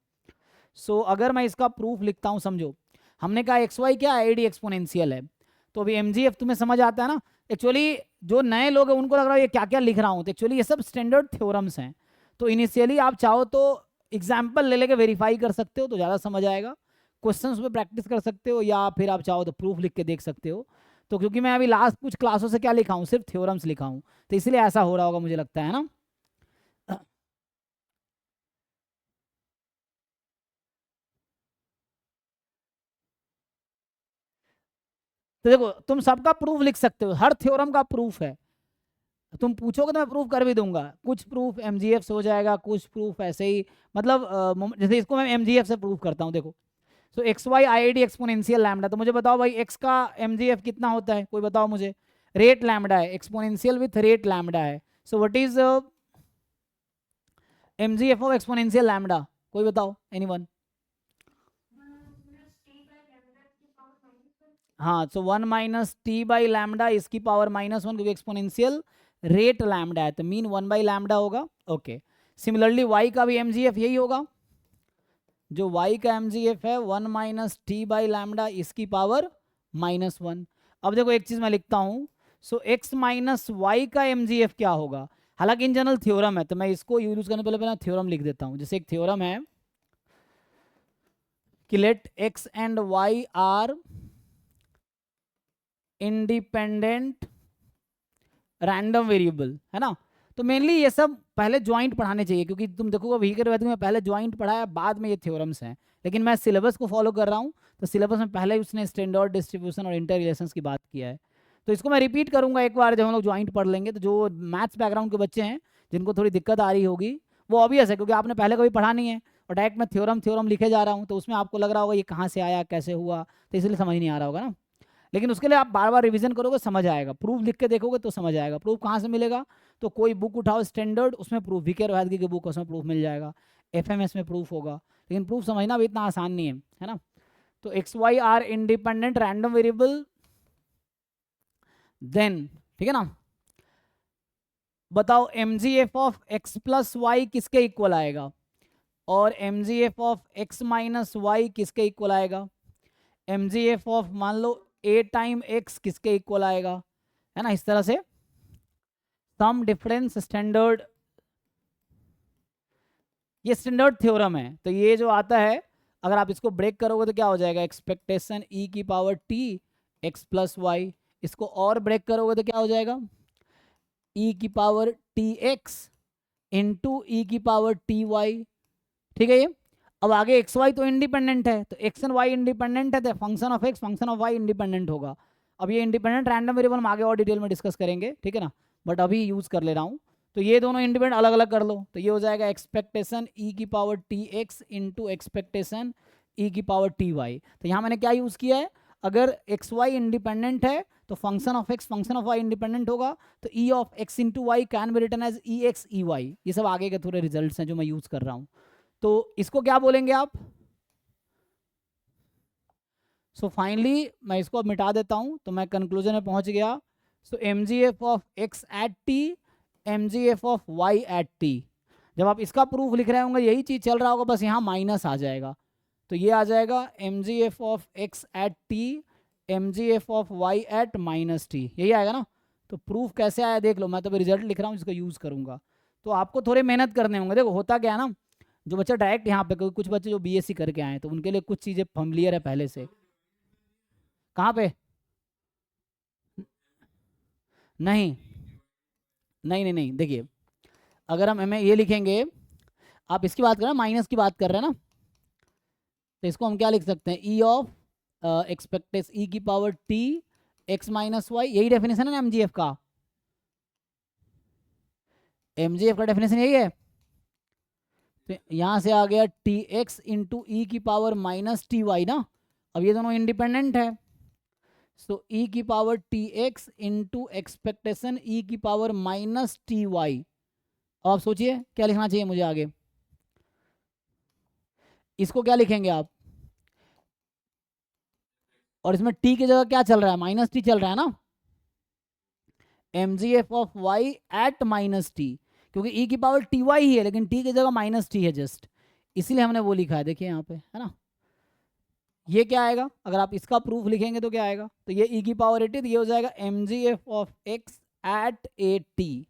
सो अगर मैं इसका प्रूफ लिखता हूँ, समझो हमने कहा एक्स वाई क्या आईआईडी एक्सपोनेंशियल है, तो अभी एमजीएफ तुम्हें समझ आता है ना। एक्चुअली जो नए लोग हैं उनको लग रहा है ये क्या क्या लिख रहा हूँ, तो एक्चुअली ये सब स्टैंडर्ड थ्योरम्स हैं। तो इनिशियली आप चाहो तो एग्जाम्पल ले लेके वेरीफाई कर सकते हो तो ज़्यादा समझ आएगा, क्वेश्चंस पे प्रैक्टिस कर सकते हो, या फिर आप चाहो तो प्रूफ लिख के देख सकते हो। तो क्योंकि मैं अभी लास्ट कुछ क्लासों से क्या लिखा हूँ, सिर्फ थ्योरम्स लिखा हूँ, तो इसलिए ऐसा हो रहा होगा मुझे लगता है ना। तो देखो तुम सबका प्रूफ लिख सकते हो, हर थ्योरम का प्रूफ है। तुम पूछोगे तो मैं प्रूफ कर भी दूंगा, कुछ प्रूफ एमजीएफ से हो जाएगा, कुछ प्रूफ ऐसे ही, मतलब जैसे इसको मैं एमजीएफ से प्रूफ करता हूँ, देखो। So x y IID exponential lambda, तो मुझे बताओ भाई एक्स का एमजीएफ कितना होता है, कोई बताओ मुझे। रेट लैम्डा है, एक्सपोनेंशियल विथ रेट लैम्डा है। सो what is MGF of exponential lambda, कोई बताओ, एनीवन। हाँ, तो 1 माइनस टी बाई लैम्डा इसकी पावर -1, क्योंकि एक्सपोनेंशियल रेट लैम्डा है तो मीन 1 बाई लैम्डा होगा। ओके, सिमिलरली वाई का भी एमजीएफ यही होगा, जो y का mgf है 1 माइनस टी बाई लैम्डा इसकी पावर -1। अब देखो एक चीज मैं लिखता हूं, सो x माइनस वाई का mgf क्या होगा। हालांकि इन जनरल थ्योरम है तो मैं इसको यूज करने पहले पहले थ्योरम लिख देता हूं। जैसे एक थ्योरम है कि let x and y are independent random variable, है ना। तो मेनली ये सब पहले ज्वाइंट पढ़ाने चाहिए, क्योंकि तुम देखोगे व्हीकर वैदिक में पहले ज्वाइंट पढ़ाया, बाद में ये थ्योरम्स हैं। लेकिन मैं सिलेबस को फॉलो कर रहा हूँ, तो सिलेबस में पहले ही उसने स्टैंडर्ड डिस्ट्रीब्यूशन और इंटर रिलेशंस की बात किया है। तो इसको मैं रिपीट करूंगा एक बार जब हम लोग ज्वाइंट पढ़ लेंगे। तो जो मैथ्स बैकग्राउंड के बच्चे हैं जिनको थोड़ी दिक्कत आ रही होगी, वो ऑब्वियस है क्योंकि आपने पहले कभी पढ़ा नहीं है, और डायरेक्ट मैं थ्योरम थ्योरम लिखे जा रहा हूँ, तो उसमें आपको लग रहा होगा ये कहाँ से आया कैसे हुआ, तो इसलिए समझ नहीं आ रहा होगा ना। लेकिन उसके लिए आप बार बार रिवीजन करोगे समझ आएगा, प्रूफ लिख के देखोगे तो समझ आएगा। प्रूफ कहाँ से मिलेगा, तो कोई बुक उठाओ स्टैंडर्ड, उसमें प्रूफ, वीके रोहतगी की बुक उसमें प्रूफ मिल जाएगा, एफएमएस में प्रूफ होगा। लेकिन प्रूफ समझना भी इतना आसान नहीं है ना। तो x y are independent random variable, then ठीक है ना। बताओ mgf of x plus y किसके इक्वल आएगा, और mgf of x minus y किसके इक्वल आएगा। mgf ऑफ मान लो a टाइम x किसके इक्वल आएगा, है ना। इस तरह से सम डिफरेंस स्टैंडर्ड, ये स्टैंडर्ड थ्योरम है। तो ये जो आता है अगर आप इसको ब्रेक करोगे तो क्या हो जाएगा, एक्सपेक्टेशन e की power t x plus y. इसको और ब्रेक करोगे तो क्या हो जाएगा, e की पावर टी एक्स इंटू ई की पावर टी वाई। ठीक है ये। अब आगे एक्स वाई तो इंडिपेंडेंट है, तो एक्स एंड वाई इंडिपेंडेंट है, तो function of x function of y independent होगा। अब ये इंडिपेंडेंट रैंडम वेरिएबल हम आगे और डिटेल में डिस्कस करेंगे, ठीक है ना, बट अभी यूज कर ले रहा हूँ। तो ये दोनों इंडिपेंडेंट अलग अलग कर लो, तो ये हो जाएगा एक्सपेक्टेशन ई की power t x into expectation E की पावर टी वाई। तो यहाँ मैंने क्या यूज़ किया है, अगर एक्स वाई इंडिपेंडेंट है तो function of x function of y independent होगा, तो E of x into y can be written as E x E y. ये सब आगे के थोड़े रिजल्ट्स हैं जो मैं यूज़ कर रहा हूँ। तो इसको क्या बोलेंगे आप। सो फाइनली मैं इसको अब मिटा देता हूँ, तो मैं कंक्लूजन में पहुँच गया। So M G F of x at t, M G F of y at t. जब आप इसका प्रूफ लिख रहे होंगे यही चीज़ चल रहा होगा, बस यहाँ माइनस आ जाएगा, तो ये आ जाएगा M G F of x at t M G F of y at minus t, यही आएगा ना। तो प्रूफ कैसे आया देख लो, मैं तो रिजल्ट लिख रहा हूँ जिसको यूज़ करूँगा। तो आपको थोड़े मेहनत करने होंगे। देखो होता क्या है ना, जो बच्चा डायरेक्ट यहाँ पे, कुछ बच्चे जो बीएससी करके आए तो उनके लिए कुछ चीज़ें फैमिलियर है पहले से। कहाँ पे, नहीं नहीं नहीं नहीं, देखिए अगर हम हमें ये लिखेंगे, आप इसकी बात कर रहे हैं माइनस की बात कर रहे हैं ना, तो इसको हम क्या लिख सकते हैं, ई ऑफ एक्सपेक्टेस ई की power t x minus y, यही डेफिनेशन है ना एमजीएफ का, एमजीएफ का डेफिनेशन यही है। तो यहां से आ गया टी एक्स इंटू ई की पावर माइनस टी वाई ना, अब ये दोनों इंडिपेंडेंट है, सो ई की power t x into expectation E की पावर माइनस टी वाई। अब आप सोचिए क्या लिखना चाहिए मुझे आगे, इसको क्या लिखेंगे आप, और इसमें टी की जगह क्या चल रहा है, माइनस टी चल रहा है ना, M G F of y at minus t, क्योंकि ई की पावर टी वाई ही है लेकिन टी की जगह माइनस टी है जस्ट, इसीलिए हमने वो लिखा है, देखिए यहाँ पे है ना। ये क्या आएगा, अगर आप इसका प्रूफ लिखेंगे तो क्या आएगा, तो ये ई की पावर 80, तो ये हो जाएगा M G F of x at a t.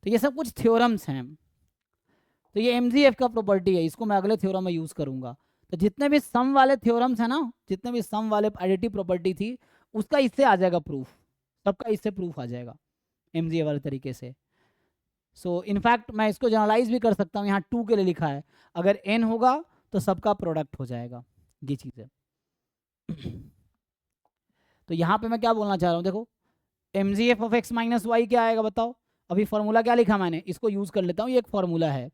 तो ये सब कुछ थ्योरम्स हैं, तो ये एम जी एफ का प्रॉपर्टी है, इसको मैं अगले थ्योरम में यूज़ करूँगा। तो जितने भी सम वाले थ्योरम्स हैं ना, जितने भी सम वाले एडिटिव प्रॉपर्टी थी, उसका इससे आ जाएगा प्रूफ, सबका इससे प्रूफ आ जाएगा एम जी एफ वाले तरीके से। सो इनफैक्ट मैं इसको जनरलाइज भी कर सकता हूँ, यहाँ 2 के लिए लिखा है, अगर n होगा तो सबका प्रोडक्ट हो जाएगा, ये चीज़ है। तो यहाँ पे मैं क्या बोलना चाह रहा हूँ, देखो M G F of x minus y क्या आएगा बताओ, अभी फॉर्मूला क्या लिखा मैंने, इसको यूज़ कर लेता हूँ, ये एक फॉर्मूला है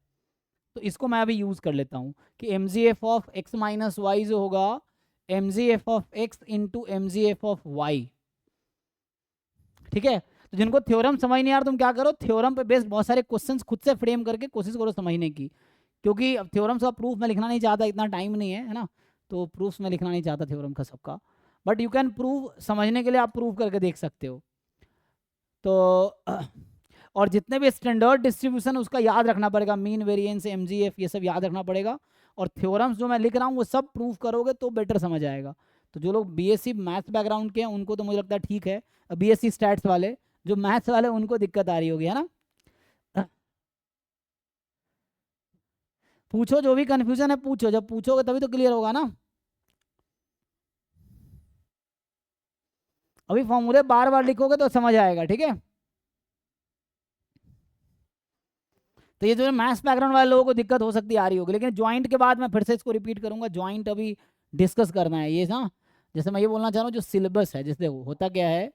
तो इसको मैं अभी यूज़ कर लेता हूँ कि M G F of x minus y जो होगा M G F of x into M G F of y, ठीक है। तो जिनको थ्योरम समझ नहीं आ रहा तुम क्या करो, थ्योरम पे बेस्ड बहुत सारे क्वेश्चंस खुद से फ्रेम करके कोशिश करो समझने की, क्योंकि अब थ्योरम्स का प्रूफ मैं लिखना नहीं चाहता, इतना टाइम नहीं है ना, तो प्रूफ्स मैं लिखना नहीं चाहता थ्योरम का सबका, बट यू कैन प्रूव, समझने के लिए आप प्रूव करके देख सकते हो। तो और जितने भी स्टैंडर्ड डिस्ट्रीब्यूशन उसका याद रखना पड़ेगा, mean variance M G F ये सब याद रखना पड़ेगा, और थ्योरम्स जो मैं लिख रहा हूँ वो सब प्रूव करोगे तो बेटर समझ आएगा। तो जो लोग बीएससी मैथ्स बैकग्राउंड के हैं उनको तो मुझे लगता है ठीक है, बीएससी स्टैट्स वाले जो मैथ्स वाले उनको दिक्कत आ रही होगी, है ना। पूछो जो भी कंफ्यूजन है पूछो, जब पूछोगे तभी तो क्लियर होगा ना। अभी फॉर्मूले बार बार लिखोगे तो समझ आएगा, ठीक है। तो ये जो मैथ्स बैकग्राउंड वाले लोगों को दिक्कत हो सकती आ रही होगी, लेकिन ज्वाइंट के बाद मैं फिर से इसको रिपीट करूंगा, ज्वाइंट अभी डिस्कस करना है ये ना। जैसे मैं ये बोलना चाह रहा हूँ जो सिलेबस है, जैसे होता क्या है,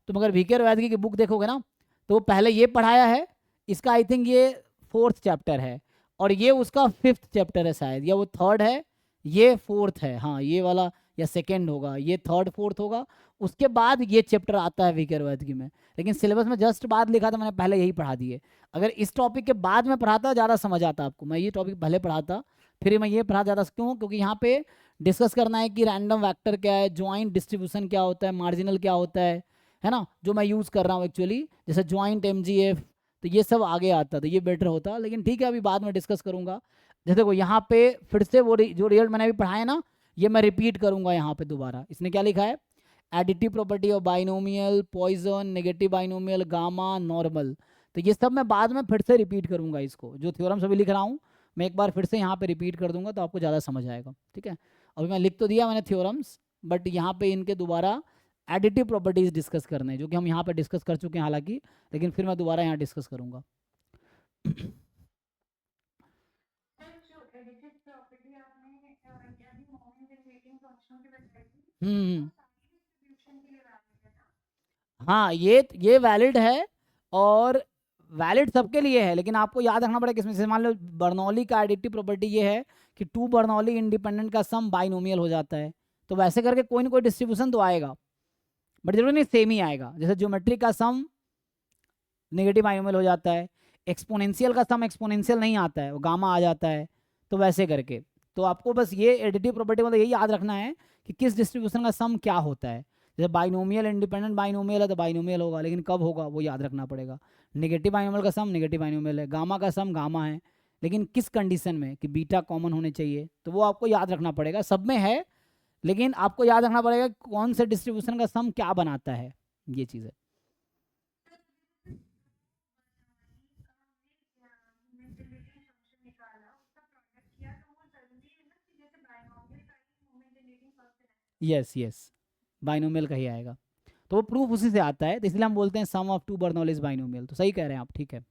तुम अगर वीके वैद्य की बुक देखोगे ना तो वो पहले ये पढ़ाया है, इसका आई थिंक ये 4th चैप्टर है, और ये उसका 5th चैप्टर है शायद, या वो 3rd है, ये 4th है, हाँ ये वाला या 2nd होगा, ये 3rd 4th होगा, उसके बाद ये चैप्टर आता है वीके वैद्य में। लेकिन सिलेबस में जस्ट बाद लिखा था, मैंने पहले यही पढ़ा दिए। अगर इस टॉपिक के बाद में पढ़ाता ज़्यादा समझ आता आपको, मैं ये टॉपिक पहले पढ़ाता फिर मैं ये पढ़ा जाता, क्यों, क्योंकि यहाँ पे डिस्कस करना है कि रैंडम वेक्टर क्या है, ज्वाइंट डिस्ट्रीब्यूशन क्या होता है, मार्जिनल क्या होता है ना, जो मैं यूज़ कर रहा हूँ एक्चुअली, जैसे ज्वाइंट एमजीएफ, तो ये सब आगे आता तो ये बेटर होता, लेकिन ठीक है अभी बाद में डिस्कस करूँगा। जैसे देखो यहाँ पे फिर से वो जो रिजल्ट मैंने अभी पढ़ाया ना, ये मैं रिपीट करूँगा यहाँ पे दोबारा। इसने क्या लिखा है, additive property of binomial, Poisson, negative binomial, gamma, normal, तो ये सब मैं बाद में फिर से रिपीट करूंगा, इसको जो थ्योरम अभी लिख रहा हूँ मैं एक बार फिर से यहाँ पे रिपीट कर दूंगा तो आपको ज़्यादा समझ आएगा, ठीक है। अभी मैं लिख तो दिया मैंने थ्योरम्स, बट यहाँ पे इनके दोबारा एडिटिव प्रॉपर्टीज डिस्कस करने हैं, जो कि हम यहाँ पे डिस्कस कर चुके हैं हालांकि, लेकिन फिर मैं दोबारा यहाँ डिस्कस करूँगा। हाँ ये वैलिड है, और वैलिड सबके लिए है, लेकिन आपको याद रखना पड़ेगा किसमें, जैसे मान लो बर्नौली का एडिटिव प्रॉपर्टी ये है कि 2 बर्नौली इंडिपेंडेंट का सम बाइनोमियल हो जाता है, तो वैसे करके कोई ना कोई डिस्ट्रीब्यूशन तो आएगा, बट जरूरी नहीं सेम ही आएगा। जैसे ज्योमेट्री का सम नेगेटिव बाइनोमियल हो जाता है, एक्सपोनेंशियल का सम एक्सपोनेंशियल नहीं आता है, वो गामा आ जाता है, तो वैसे करके। तो आपको बस ये एडिटिव प्रॉपर्टी मतलब यही याद रखना है कि किस डिस्ट्रीब्यूशन का सम क्या होता है। जैसे बाइनोमियल इंडिपेंडेंट बाइनोमियल है तो बाइनोमियल होगा, लेकिन कब होगा वो याद रखना पड़ेगा। नेगेटिव बाइनोमियल का सम नेगेटिव बाइनोमियल है, गामा का सम गामा है, लेकिन किस कंडीशन में, कि बीटा कॉमन होने चाहिए, तो वो आपको याद रखना पड़ेगा। सब में है, लेकिन आपको याद रखना पड़ेगा कौन से डिस्ट्रीब्यूशन का सम क्या बनाता है, ये चीज़ है। यस यस, बाइनोमियल का ही आएगा, तो वो प्रूफ उसी से आता है, तो इसलिए हम बोलते हैं सम ऑफ 2 बर्नौलीज बाइनोमियल। तो सही कह रहे हैं आप, ठीक है।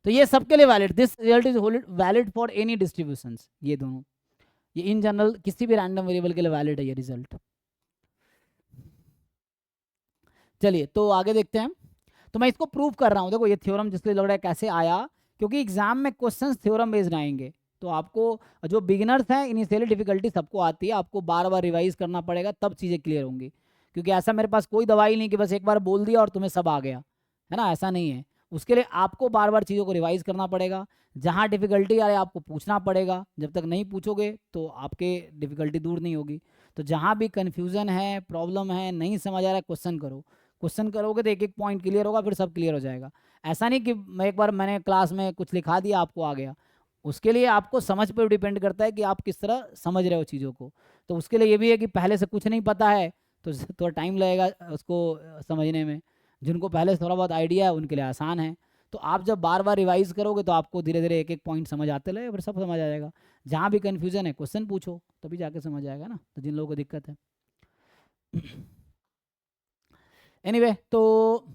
तो ये सबके लिए valid, this result is valid for any distributions, ये दोनों। ये इन जनरल किसी भी रैंडम वेरिएबल के लिए वैलिड है ये रिजल्ट। चलिए तो आगे देखते हैं। तो मैं इसको प्रूव कर रहा हूँ, देखो ये थ्योरम जिसलिए लग रहा है कैसे आया, क्योंकि एग्जाम में क्वेश्चंस थ्योरम बेस्ड आएंगे। तो आपको जो बिगिनर्स हैं इनिशियली डिफिकल्टी सबको आती है, आपको बार बार रिवाइज करना पड़ेगा तब चीज़ें क्लियर होंगी। क्योंकि ऐसा मेरे पास कोई दवाई नहीं कि बस एक बार बोल दिया और तुम्हें सब आ गया, है ना, ऐसा नहीं है। उसके लिए आपको बार बार चीज़ों को रिवाइज करना पड़ेगा। जहाँ डिफिकल्टी आ रही है आपको पूछना पड़ेगा, जब तक नहीं पूछोगे तो आपके डिफिकल्टी दूर नहीं होगी। तो जहाँ भी कन्फ्यूज़न है, प्रॉब्लम है, नहीं समझ आ रहा है, क्वेश्चन करो। क्वेश्चन करोगे तो एक एक पॉइंट क्लियर होगा, फिर सब क्लियर हो जाएगा। ऐसा नहीं कि मैं एक बार मैंने क्लास में कुछ लिखा दिया आपको आ गया। उसके लिए आपको समझ पर डिपेंड करता है कि आप किस तरह समझ रहे हो चीज़ों को। तो उसके लिए ये भी है कि पहले से कुछ नहीं पता है तो थोड़ा टाइम लगेगा उसको समझने में। जिनको पहले से थोड़ा बहुत आइडिया है उनके लिए आसान है। तो आप जब बार बार रिवाइज करोगे तो आपको धीरे धीरे एक एक पॉइंट समझ आते रहे, फिर सब समझ आ जाएगा। जहाँ भी कन्फ्यूजन है क्वेश्चन पूछो तभी जाके समझ आएगा ना, तो जिन लोगों को दिक्कत है। एनीवे तो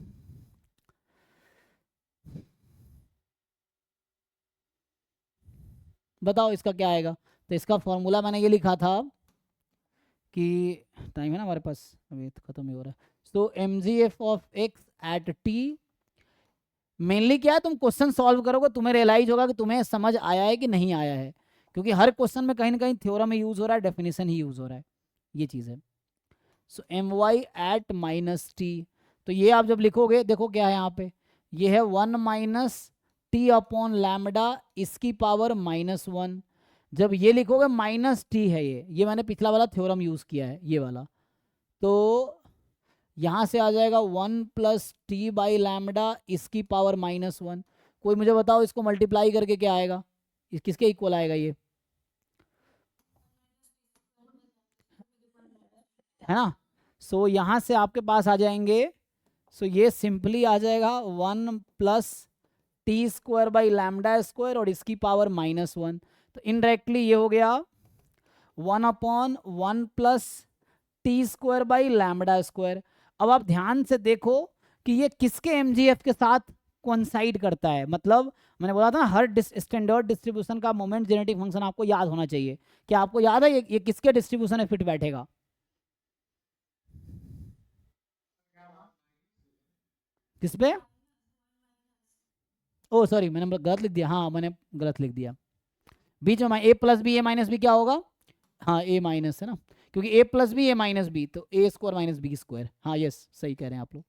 बताओ इसका क्या आएगा। तो इसका फॉर्मूला मैंने ये लिखा था कि टाइम है ना हमारे पास, अभी तो खत्म ही हो रहा है। So mgf of x at t, mainly क्या है, तुम क्वेश्चन सॉल्व करोगे तुम्हें रियलाइज होगा कि तुम्हें समझ आया है कि नहीं आया है, क्योंकि हर क्वेश्चन में कहीं ना कहीं थ्योरम में यूज हो रहा है, डेफिनेशन ही यूज हो रहा है, ये चीज़ है। सो my एट माइनस टी, तो ये आप जब लिखोगे देखो क्या है यहाँ पे, ये है 1 माइनस टी अपॉन लैम्डा इसकी पावर -1। जब ये लिखोगे माइनस टी है, ये मैंने पिछला वाला थ्योरम यूज किया है ये वाला। तो यहाँ से आ जाएगा 1 प्लस टी बाई लैम्डा इसकी पावर -1। कोई मुझे बताओ इसको मल्टीप्लाई करके क्या आएगा, किसके इक्वल आएगा ये, है ना। सो यहाँ से आपके पास आ जाएंगे, सो ये सिंपली आ जाएगा 1 plus T square by lambda square और इसकी पावर -1। तो इनडायरेक्टली ये हो गया 1/1 plus T square by lambda square. अब आप ध्यान से देखो कि ये किसके एमजीएफ के साथ कोइंसाइड करता है। मतलब मैंने बोला था ना हर स्टैंडर्ड डिस्ट्रीब्यूशन का मोमेंट जेनेटिक फंक्शन आपको याद होना चाहिए। क्या आपको याद है ये किसके डिस्ट्रीब्यूशन में फिट बैठेगा? किस पे? ओ सॉरी मैंने गलत लिख दिया, हाँ मैंने गलत लिख दिया। बीच में ए प्लस बी ए माइनस बी क्या होगा, हाँ ए माइनस है ना, क्योंकि ए प्लस बी ए माइनस बी तो ए स्क्वायर माइनस बी स्क्वायर। हाँ यस सही कह रहे हैं आप लोग,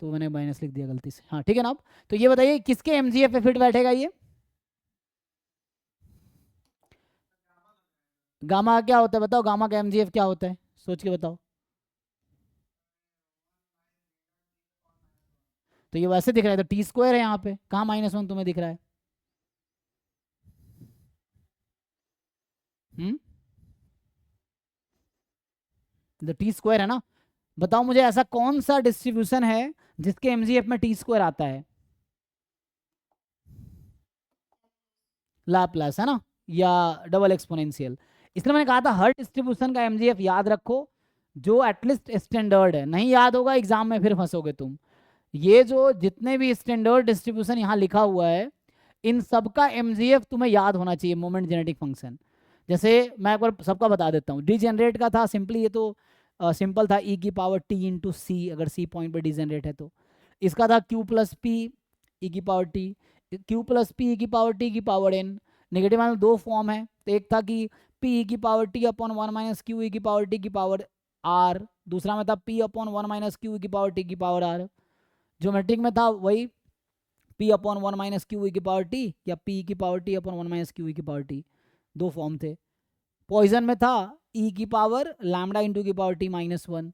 तो मैंने माइनस लिख दिया गलती से। हाँ ठीक है ना। अब तो ये बताइए किसके एमजीएफ पे फिट बैठेगा ये? गामा क्या होता है बताओ, गामा का एमजीएफ क्या होता है, सोच के बताओ। तो ये वैसे दिख रहा है तो टी स्क्वायर है यहाँ पे, कहाँ -1 तुम्हें दिख रहा है? तो टी स्क्वायर है ना। बताओ मुझे ऐसा कौन सा डिस्ट्रीब्यूशन है जिसके एमजीएफ में टी स्क्वायर आता है? लाप्लास है ना, या डबल एक्सपोनेंशियल। इसलिए मैंने कहा था हर डिस्ट्रीब्यूशन का एमजीएफ याद रखो जो एटलीस्ट स्टैंडर्ड है, नहीं याद होगा एग्जाम में फिर फंसोगे तुम। ये जो जितने भी स्टैंडर्ड डिस्ट्रीब्यूशन यहाँ लिखा हुआ है इन सबका एमजीएफ तुम्हें याद होना चाहिए, मोमेंट जेनेटिक फंक्शन। जैसे मैं एक बार सबका बता देता हूँ, डीजेनरेट का था सिंपली, ये तो सिंपल था ई की पावर टी इंटू सी, अगर सी पॉइंट पर डीजेनरेट है तो। इसका था क्यू प्लस पी ई की power T, Q plus P E की पावर टी की पावर एन। नेगेटिव में दो फॉर्म है, तो एक था कि पी ई की power t upon 1 minus Q E की पावर टी की पावर आर, दूसरा में था P upon 1 minus Q E की पावर टी की पावर आर। ज्योमेट्रिक में था वही P upon 1 minus Q E की पावर टी या पी की power t upon 1 minus Q E की पावर टी, दो फॉर्म थे। पॉइजन में था ई की पावर लैम्डा इंटू की पावर टी -1।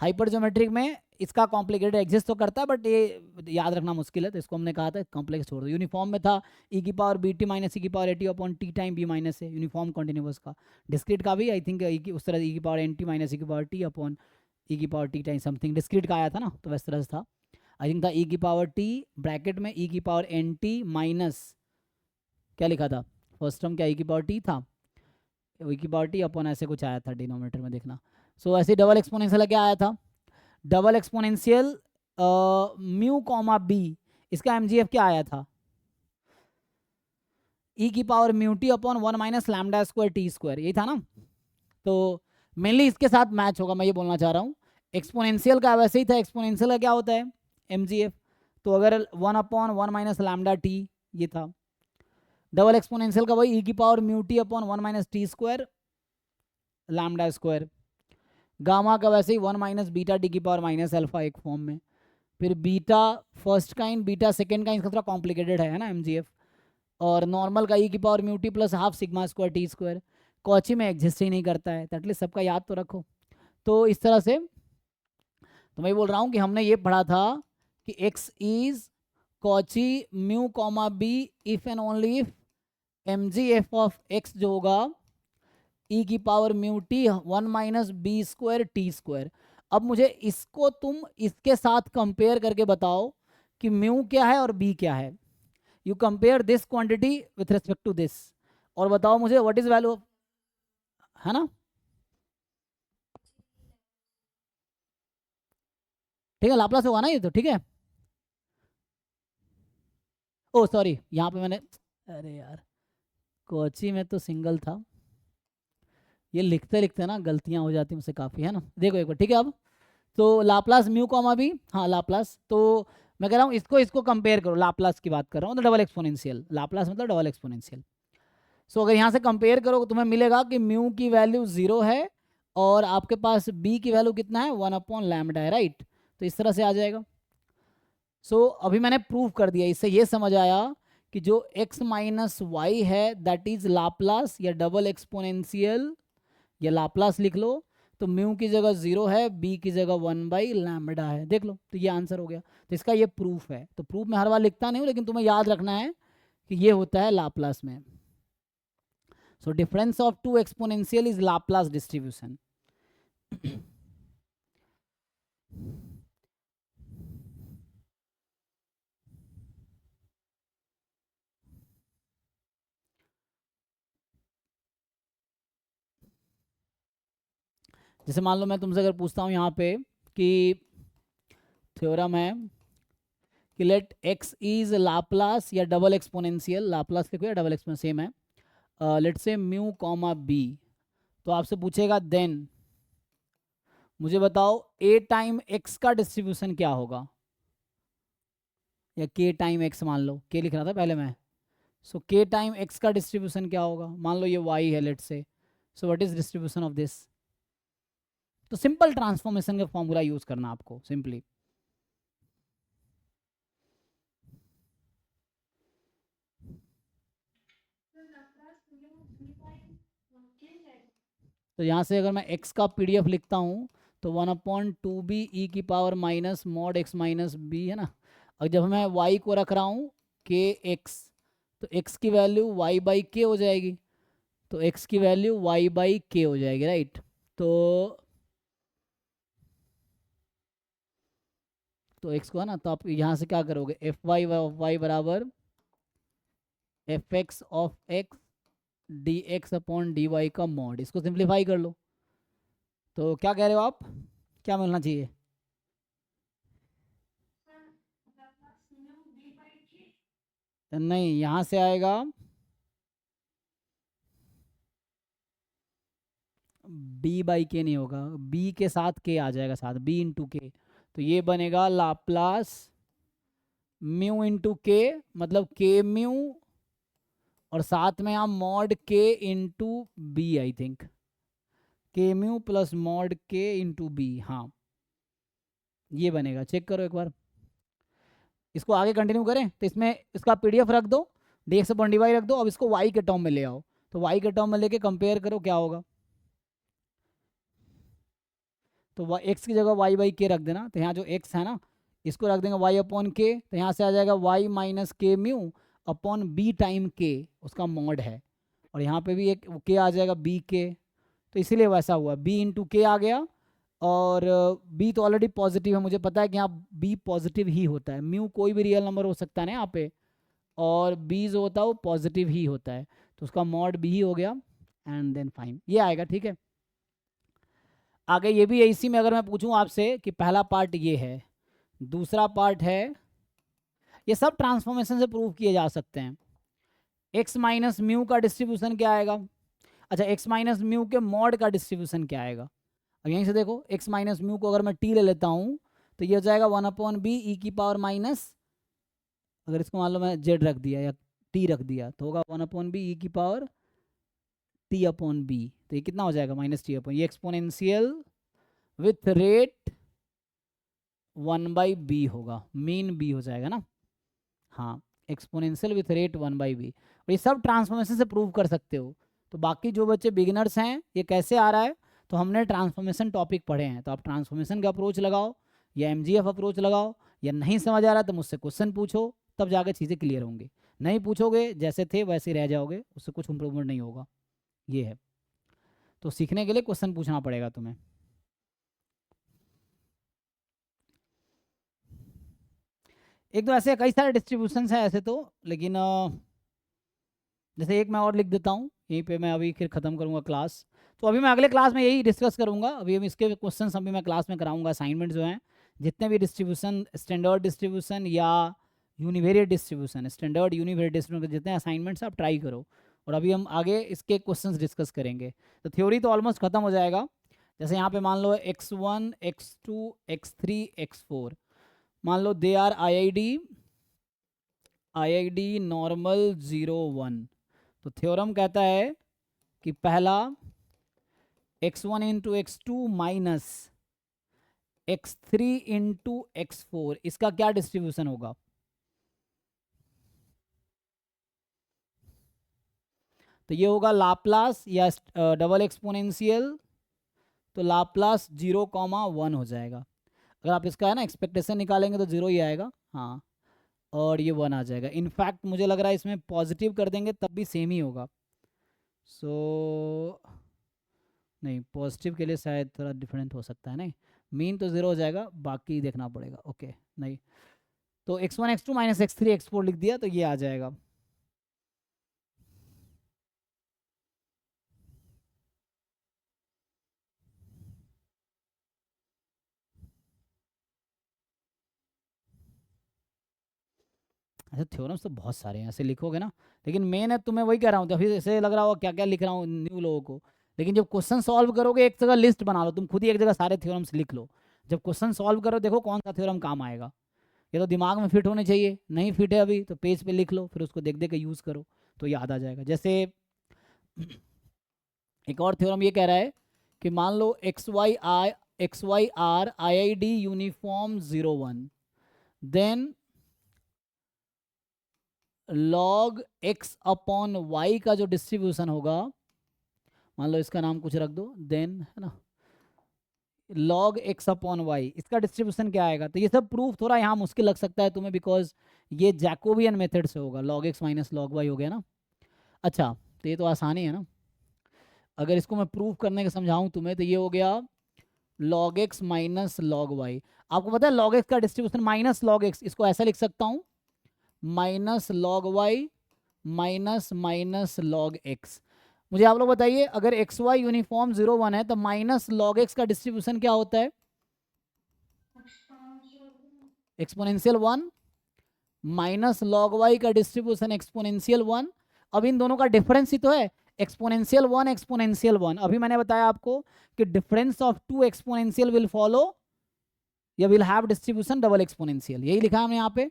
हाइपर ज्योमेट्रिक में इसका कॉम्प्लिकेटेड एग्जिस्ट तो करता है बट ये याद रखना मुश्किल है, तो इसको हमने कहा था कॉम्प्लेक्स छोड़ दो। यूनिफॉर्म में था ई की power b t minus E की power a t upon t time b minus है, यूनिफॉर्म कॉन्टिन्यूस का। डिस्क्रीट का भी आई थिंक उस तरह ई की power n t minus E की पावर टी अपॉन ई की power t time something discrete का आया था ना, तो वैसे तरह से था। आई थिंक था ई की पावर टी ब्रैकेट में ई की पावर एन टी माइनस क्या लिखा था फर्स्ट टर्म, क्या ई की पावर टी था, ई की पावर टी अपॉन ऐसे कुछ आया था डिनोमिनेटर में देखना। सो ऐसे डबल एक्सपोनेंशियल क्या आया था, double exponential mu comma b, इसका एमजीएफ क्या आया था? ई की power mu t upon 1 minus lambda square t square, यही था ना। तो मेनली इसके साथ मैच होगा, मैं ये बोलना चाह रहा हूँ। एक्सपोनेंशियल का वैसे ही था, एक्सपोनेंशियल का क्या होता है mgf, तो अगर 1 अपॉन 1 माइनस लैम्डा टी ये था। डबल एक्सपोनेंशियल का वही ई की power mu t upon 1 minus T square lambda square. Gamma का वैसे ही 1 माइनस बीटा टी की पावर माइनस अल्फा एक फॉर्म में। फिर beta first kind beta second kind, इसका थोड़ा कॉम्प्लिकेटेड है ना mgf। और नॉर्मल का ई की power mu T plus half sigma square t square, Cauchy में एग्जिस्ट ही नहीं करता है, तो एटलीस्ट सबका याद तो रखो। तो इस तरह से तो मैं बोल रहा हूँ कि हमने ये पढ़ा था कि x is Cauchy mu comma b if and only if mgf of x जो होगा e की power mu t 1 minus b square t square. अब मुझे इसको तुम इसके साथ कंपेयर करके बताओ कि म्यू क्या है और b क्या है। You compare this quantity with respect to this और बताओ मुझे व्हाट इज वैल्यू, है ना। ठीक है, लाप्लास होगा ना ये तो, ठीक है। ओ सॉरी, यहाँ पे मैंने, अरे यार कोची में तो सिंगल था, ये लिखते लिखते ना गलतियां हो जाती मुझसे काफ़ी, है ना। देखो एक बार, ठीक है। अब तो लाप्लास म्यू कॉमा भी, हाँ लाप्लास, तो मैं कह रहा हूँ इसको इसको कंपेयर करो, लाप्लास की बात कर रहा हूँ, तो डबल एक्सपोनेंशियल, लाप्लास मतलब डबल एक्सपोनेंशियल। सो अगर यहाँ से कंपेयर करो तो तुम्हें मिलेगा कि म्यू की वैल्यू 0 है और आपके पास बी की वैल्यू कितना है 1 अपॉन लैम्डा है, राइट। तो इस तरह से आ जाएगा। सो अभी मैंने प्रूव कर दिया, इससे ये समझ आया कि जो x माइनस वाई है दैट इज लाप्लास या डबल एक्सपोनेंशियल या लाप्लास लिख लो। तो म्यू की जगह 0 है, बी की जगह 1 बाई लैम्डा है, देख लो, तो ये आंसर हो गया। तो इसका ये प्रूफ है। तो प्रूफ मैं हर बार लिखता नहीं हूँ, लेकिन तुम्हें याद रखना है कि ये होता है लाप्लास में। So difference of two exponential is Laplace distribution. जैसे मान लो मैं तुमसे अगर पूछता हूँ यहाँ पे कि थ्योरम है कि लेट x इज लाप्लास या डबल एक्सपोनेंशियल, लाप्लास लिखो या डबल एक्सपोनेंशियल सेम है, लेट से म्यू कॉमा बी, तो आपसे पूछेगा देन मुझे बताओ a टाइम x का डिस्ट्रीब्यूशन क्या होगा, या k टाइम x, मान लो k लिख रहा था पहले मैं। सो k टाइम x का डिस्ट्रीब्यूशन क्या होगा, मान लो ये y है लेट से, सो what is distribution of this. तो सिंपल ट्रांसफॉर्मेशन का फॉर्मूला यूज करना आपको सिंपली। तो यहाँ से अगर मैं x का पीडीएफ लिखता हूँ तो 1/2b ई की power minus mod x minus b, है ना। और जब मैं y को रख रहा हूँ के एक्स, तो x की वैल्यू y बाई के हो जाएगी, तो x की वैल्यू y बाई के हो जाएगी, राइट। तो x को, है ना, तो आप यहाँ से क्या करोगे, एफ वाई ऑफ वाई बराबर f x of x d x upon d y का मॉड, इसको सिंप्लीफाई कर लो। तो क्या कह रहे हो आप, क्या मिलना चाहिए। नहीं, यहाँ से आएगा b बाई के नहीं होगा, b के साथ k आ जाएगा साथ, b इंटू के, तो ये बनेगा लाप्लास म्यू इंटू के, मतलब के म्यू, और साथ में आप मॉड के इंटू बी, आई थिंक के म्यू प्लस मॉड के इंटू बी, हाँ ये बनेगा, चेक करो एक बार। इसको आगे कंटिन्यू करें तो इसमें इसका पीडीएफ रख दो, dx अपॉन dy रख दो, अब इसको y के टर्म में ले आओ, तो y के टर्म में लेके कंपेयर करो क्या होगा। तो x की जगह y बाई के रख देना, तो यहाँ जो x है ना इसको रख देंगे y अपॉन के, तो यहाँ से आ जाएगा y माइनस के म्यू अपॉन बी टाइम के, उसका मॉड है, और यहाँ पे भी एक के आ जाएगा b के, तो इसीलिए वैसा हुआ, b इंटू के आ गया। और b तो ऑलरेडी पॉजिटिव है, मुझे पता है कि यहाँ b पॉजिटिव ही होता है, म्यू कोई भी रियल नंबर हो सकता है ना यहाँ पे, और b जो होता है वो पॉजिटिव ही होता है, तो उसका मॉड b ही हो गया, एंड देन फाइन ये आएगा, ठीक है। आगे ये भी है, इसी में अगर मैं पूछूं आपसे कि पहला पार्ट ये है, दूसरा पार्ट है, ये सब ट्रांसफॉर्मेशन से प्रूव किए जा सकते हैं। एक्स माइनस म्यू का डिस्ट्रीब्यूशन क्या आएगा? अच्छा, एक्स माइनस म्यू के मॉड का डिस्ट्रीब्यूशन क्या आएगा? अब यहीं से देखो, एक्स माइनस म्यू को अगर मैं टी ले लेता हूँ तो ये हो जाएगा 1/b ई की पावर माइनस, अगर इसको मान लो मैं जेड रख दिया या टी रख दिया तो होगा 1/b ई की पावर टी अपॉन बी। तो ये कितना हो जाएगा? माइनस टी अपॉन, ये एक्सपोनेंशियल विथ रेट 1/b होगा, मीन b हो जाएगा ना। हाँ, एक्सपोनेंशियल विथ रेट 1/b। और ये सब ट्रांसफॉर्मेशन से प्रूव कर सकते हो। तो बाकी जो बच्चे बिगिनर्स हैं, ये कैसे आ रहा है? तो हमने ट्रांसफॉर्मेशन टॉपिक पढ़े हैं, तो आप ट्रांसफॉर्मेशन का अप्रोच लगाओ या एमजीएफ अप्रोच लगाओ, या नहीं समझ आ रहा तो मुझसे क्वेश्चन पूछो, तब जाकर चीज़ें क्लियर होंगी। नहीं पूछोगे जैसे थे वैसे ही रह जाओगे, उससे कुछ इंप्रूवमेंट नहीं होगा। ये है, तो सीखने के लिए क्वेश्चन पूछना पड़ेगा तुम्हें। एक तो ऐसे कई सारे डिस्ट्रीब्यूशंस हैं ऐसे तो, लेकिन जैसे एक मैं और लिख देता हूँ यहीं पे, मैं अभी फिर ख़त्म करूँगा क्लास। तो अभी मैं अगले क्लास में यही डिस्कस करूँगा। अभी हम इसके क्वेश्चन अभी मैं क्लास में कराऊँगा, असाइनमेंट जो हैं जितने भी डिस्ट्रीब्यूशन, स्टैंडर्ड डिस्ट्रीब्यूशन या univariate distribution, standard univariate distribution, जितने असाइनमेंट्स आप ट्राई करो। और अभी हम आगे इसके क्वेश्चन डिस्कस करेंगे। तो थ्योरी तो ऑलमोस्ट ख़त्म हो जाएगा। जैसे यहाँ पे मान लो x1 x2 x3 x4, मान लो दे आर IID नॉर्मल 0 1। तो थ्योरम कहता है कि पहला x1 into x2 minus x3 into x4, इसका क्या डिस्ट्रीब्यूशन होगा? तो ये होगा लाप्लास या डबल एक्सपोनेंशियल, तो लाप्लास 0,1 हो जाएगा। अगर आप इसका है ना एक्सपेक्टेशन निकालेंगे तो 0 ही आएगा। हाँ, और ये 1 आ जाएगा। इनफैक्ट मुझे लग रहा है इसमें पॉजिटिव कर देंगे तब भी सेम ही होगा। सो नहीं, पॉजिटिव के लिए शायद थोड़ा डिफरेंट हो सकता है। नहीं, मीन तो 0 हो जाएगा, बाकी देखना पड़ेगा। ओके, नहीं तो x1 x2 minus x3 x4 लिख दिया तो ये आ जाएगा। ऐसे थ्योरम्स तो बहुत सारे हैं, ऐसे लिखोगे ना, लेकिन मेन है, तुम्हें वही कह रहा हूँ, तो फिर ऐसे लग रहा होगा क्या क्या लिख रहा हूँ न्यू लोगों को। लेकिन जब क्वेश्चन सॉल्व करोगे, एक जगह लिस्ट बना लो, तुम खुद ही एक जगह सारे थ्योरम्स लिख लो। जब क्वेश्चन सॉल्व करो, देखो कौन सा थ्योरम काम आएगा। ये तो दिमाग में फिट होने चाहिए, नहीं फिट है अभी तो पेज पे लिख लो, फिर उसको देख देख के यूज़ करो तो याद आ जाएगा। जैसे एक और थ्योरम ये कह रहा है कि मान लो XY R IID uniform 0 1, then log x upon y का जो डिस्ट्रीब्यूशन होगा, मान लो इसका नाम कुछ रख दो, देन है ना log x अपॉन y, इसका डिस्ट्रीब्यूशन क्या आएगा? तो ये सब प्रूफ थोड़ा यहाँ मुश्किल लग सकता है तुम्हें, बिकॉज ये जैकोबियन मेथड से होगा। log x minus log y हो गया ना। अच्छा, तो ये तो आसानी है ना। अगर इसको मैं प्रूफ करने का समझाऊं तुम्हें तो ये हो गया log x minus log y। आपको पता है log x का डिस्ट्रीब्यूशन माइनस log x, इसको ऐसा लिख सकता हूँ minus log y minus minus log x। मुझे आप लोग बताइए, अगर एक्स वाई यूनिफॉर्म 0 1 है तो माइनस log x का डिस्ट्रीब्यूशन क्या होता है? एक्सपोनेंशियल 1 माइनस log y का डिस्ट्रीब्यूशन एक्सपोनेंशियल 1। अब इन दोनों का डिफरेंस ही तो है, एक्सपोनेंशियल 1 एक्सपोनेंशियल 1। अभी मैंने बताया आपको कि difference of two exponential will follow या will have distribution double exponential. यही लिखा हमने यहाँ पे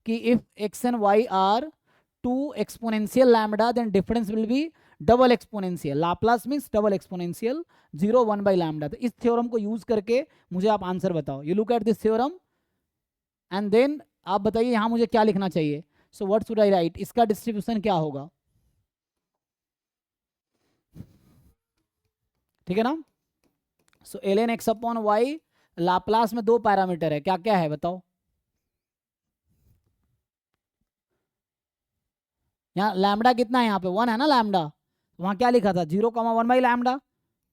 कि if x and y are two exponential lambda then difference will be double exponential. Laplace means double exponential 0 1 by lambda. तो इस theorem को यूज करके मुझे आप आंसर बताओ। You look at this theorem and then आप बताइए यहाँ मुझे क्या लिखना चाहिए। So what should I write, इसका डिस्ट्रीब्यूशन क्या होगा? ठीक है ना। So ln x upon y, Laplace में दो पैरामीटर है, क्या क्या है बताओ? यहाँ लैम्डा कितना है? यहाँ पे 1 है ना लैम्डा, वहाँ क्या लिखा था 0,1 बाई लैम्डा,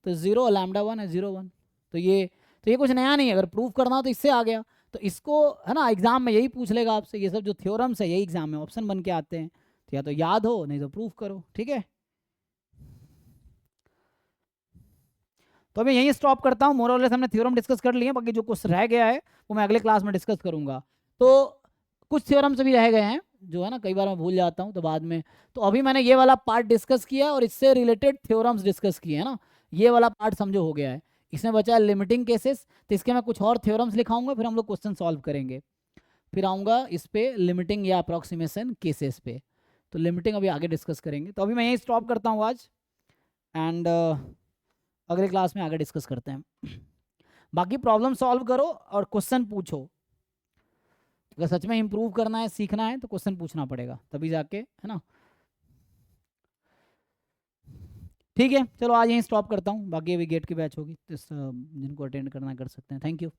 तो 0 लैम्डा 1 है 0 1। तो ये कुछ नया नहीं है, अगर प्रूफ करना हो तो इससे आ गया। तो इसको है ना एग्जाम में यही पूछ लेगा आपसे, ये सब जो थ्योरम्स है यही एग्जाम में ऑप्शन बन के आते हैं। तो या तो याद हो नहीं तो प्रूफ करो, ठीक है। तो अभी यहीं स्टॉप करता हूँ। मोरलेस हमने थ्योरम डिस्कस कर लिए, बाकी जो कुछ रह गया है वो मैं अगले क्लास में डिस्कस करूंगा। तो कुछ थ्योरम्स अभी रह गए हैं, जो है ना, कई बार मैं भूल जाता हूँ तो बाद में। तो अभी मैंने ये वाला पार्ट डिस्कस किया और इससे रिलेटेड थ्योरम्स डिस्कस किए है ना, ये वाला पार्ट समझो हो गया है। इसमें बचा है लिमिटिंग केसेस, तो इसके मैं कुछ और थ्योरम्स लिखाऊंगा, फिर हम लोग क्वेश्चन सॉल्व करेंगे। फिर आऊँगा इस पे लिमिटिंग या अप्रॉक्सीमेशन केसेस पे। तो लिमिटिंग अभी आगे डिस्कस करेंगे। तो अभी मैं यहीं स्टॉप करता हूँ आज, एंड अगले क्लास में आगे डिस्कस करते हैं। बाकी प्रॉब्लम सॉल्व करो और क्वेश्चन पूछो। अगर सच में इम्प्रूव करना है, सीखना है, तो क्वेश्चन पूछना पड़ेगा, तभी जाके, है ना। ठीक है, चलो आज यहीं स्टॉप करता हूँ। बाकी अभी गेट की बैच होगी, तो जिनको अटेंड करना है कर सकते हैं। Thank you.